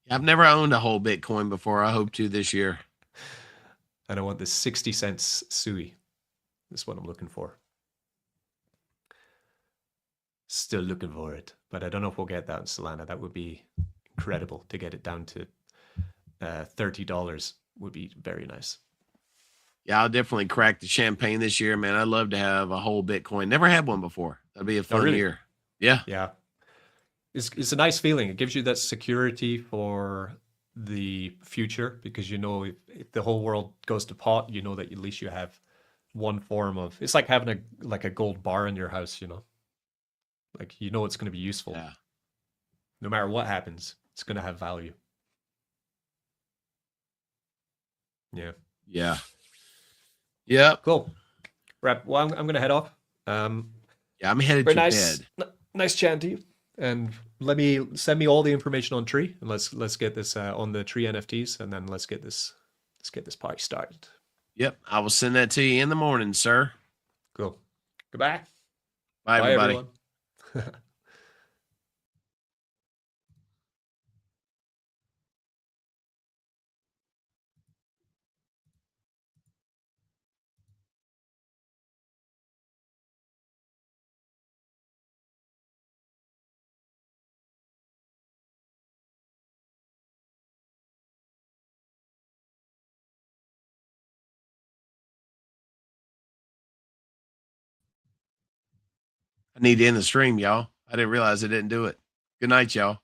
I've never owned a whole Bitcoin before. I hope to this year. And I want the 60 cents SUI. That's what I'm looking for. Still looking for it, but I don't know if we'll get that in Solana. That would be incredible to get it down to $30. Would be very nice. Yeah, I'll definitely crack the champagne this year, man. I'd love to have a whole Bitcoin. Never had one before. That'd be a fun year. Yeah. Yeah. It's a nice feeling. It gives you that security for the future, because you know if the whole world goes to pot, you know that at least you have one form of, it's like having a gold bar in your house, you know. Like, you know it's going to be useful. Yeah. No matter what happens, it's going to have value. Yeah. Yeah. Yeah. Cool. Right. Well, I'm going to head off. Yeah, I'm headed to bed. Nice chatting to you. And send me all the information on Tree, and let's get this on the Tree NFTs, and then let's get this party started. Yep, I will send that to you in the morning, sir. Cool. Goodbye. Bye, Bye everybody. everyone. I need to end the stream, y'all. I didn't realize it didn't do it. Good night, y'all.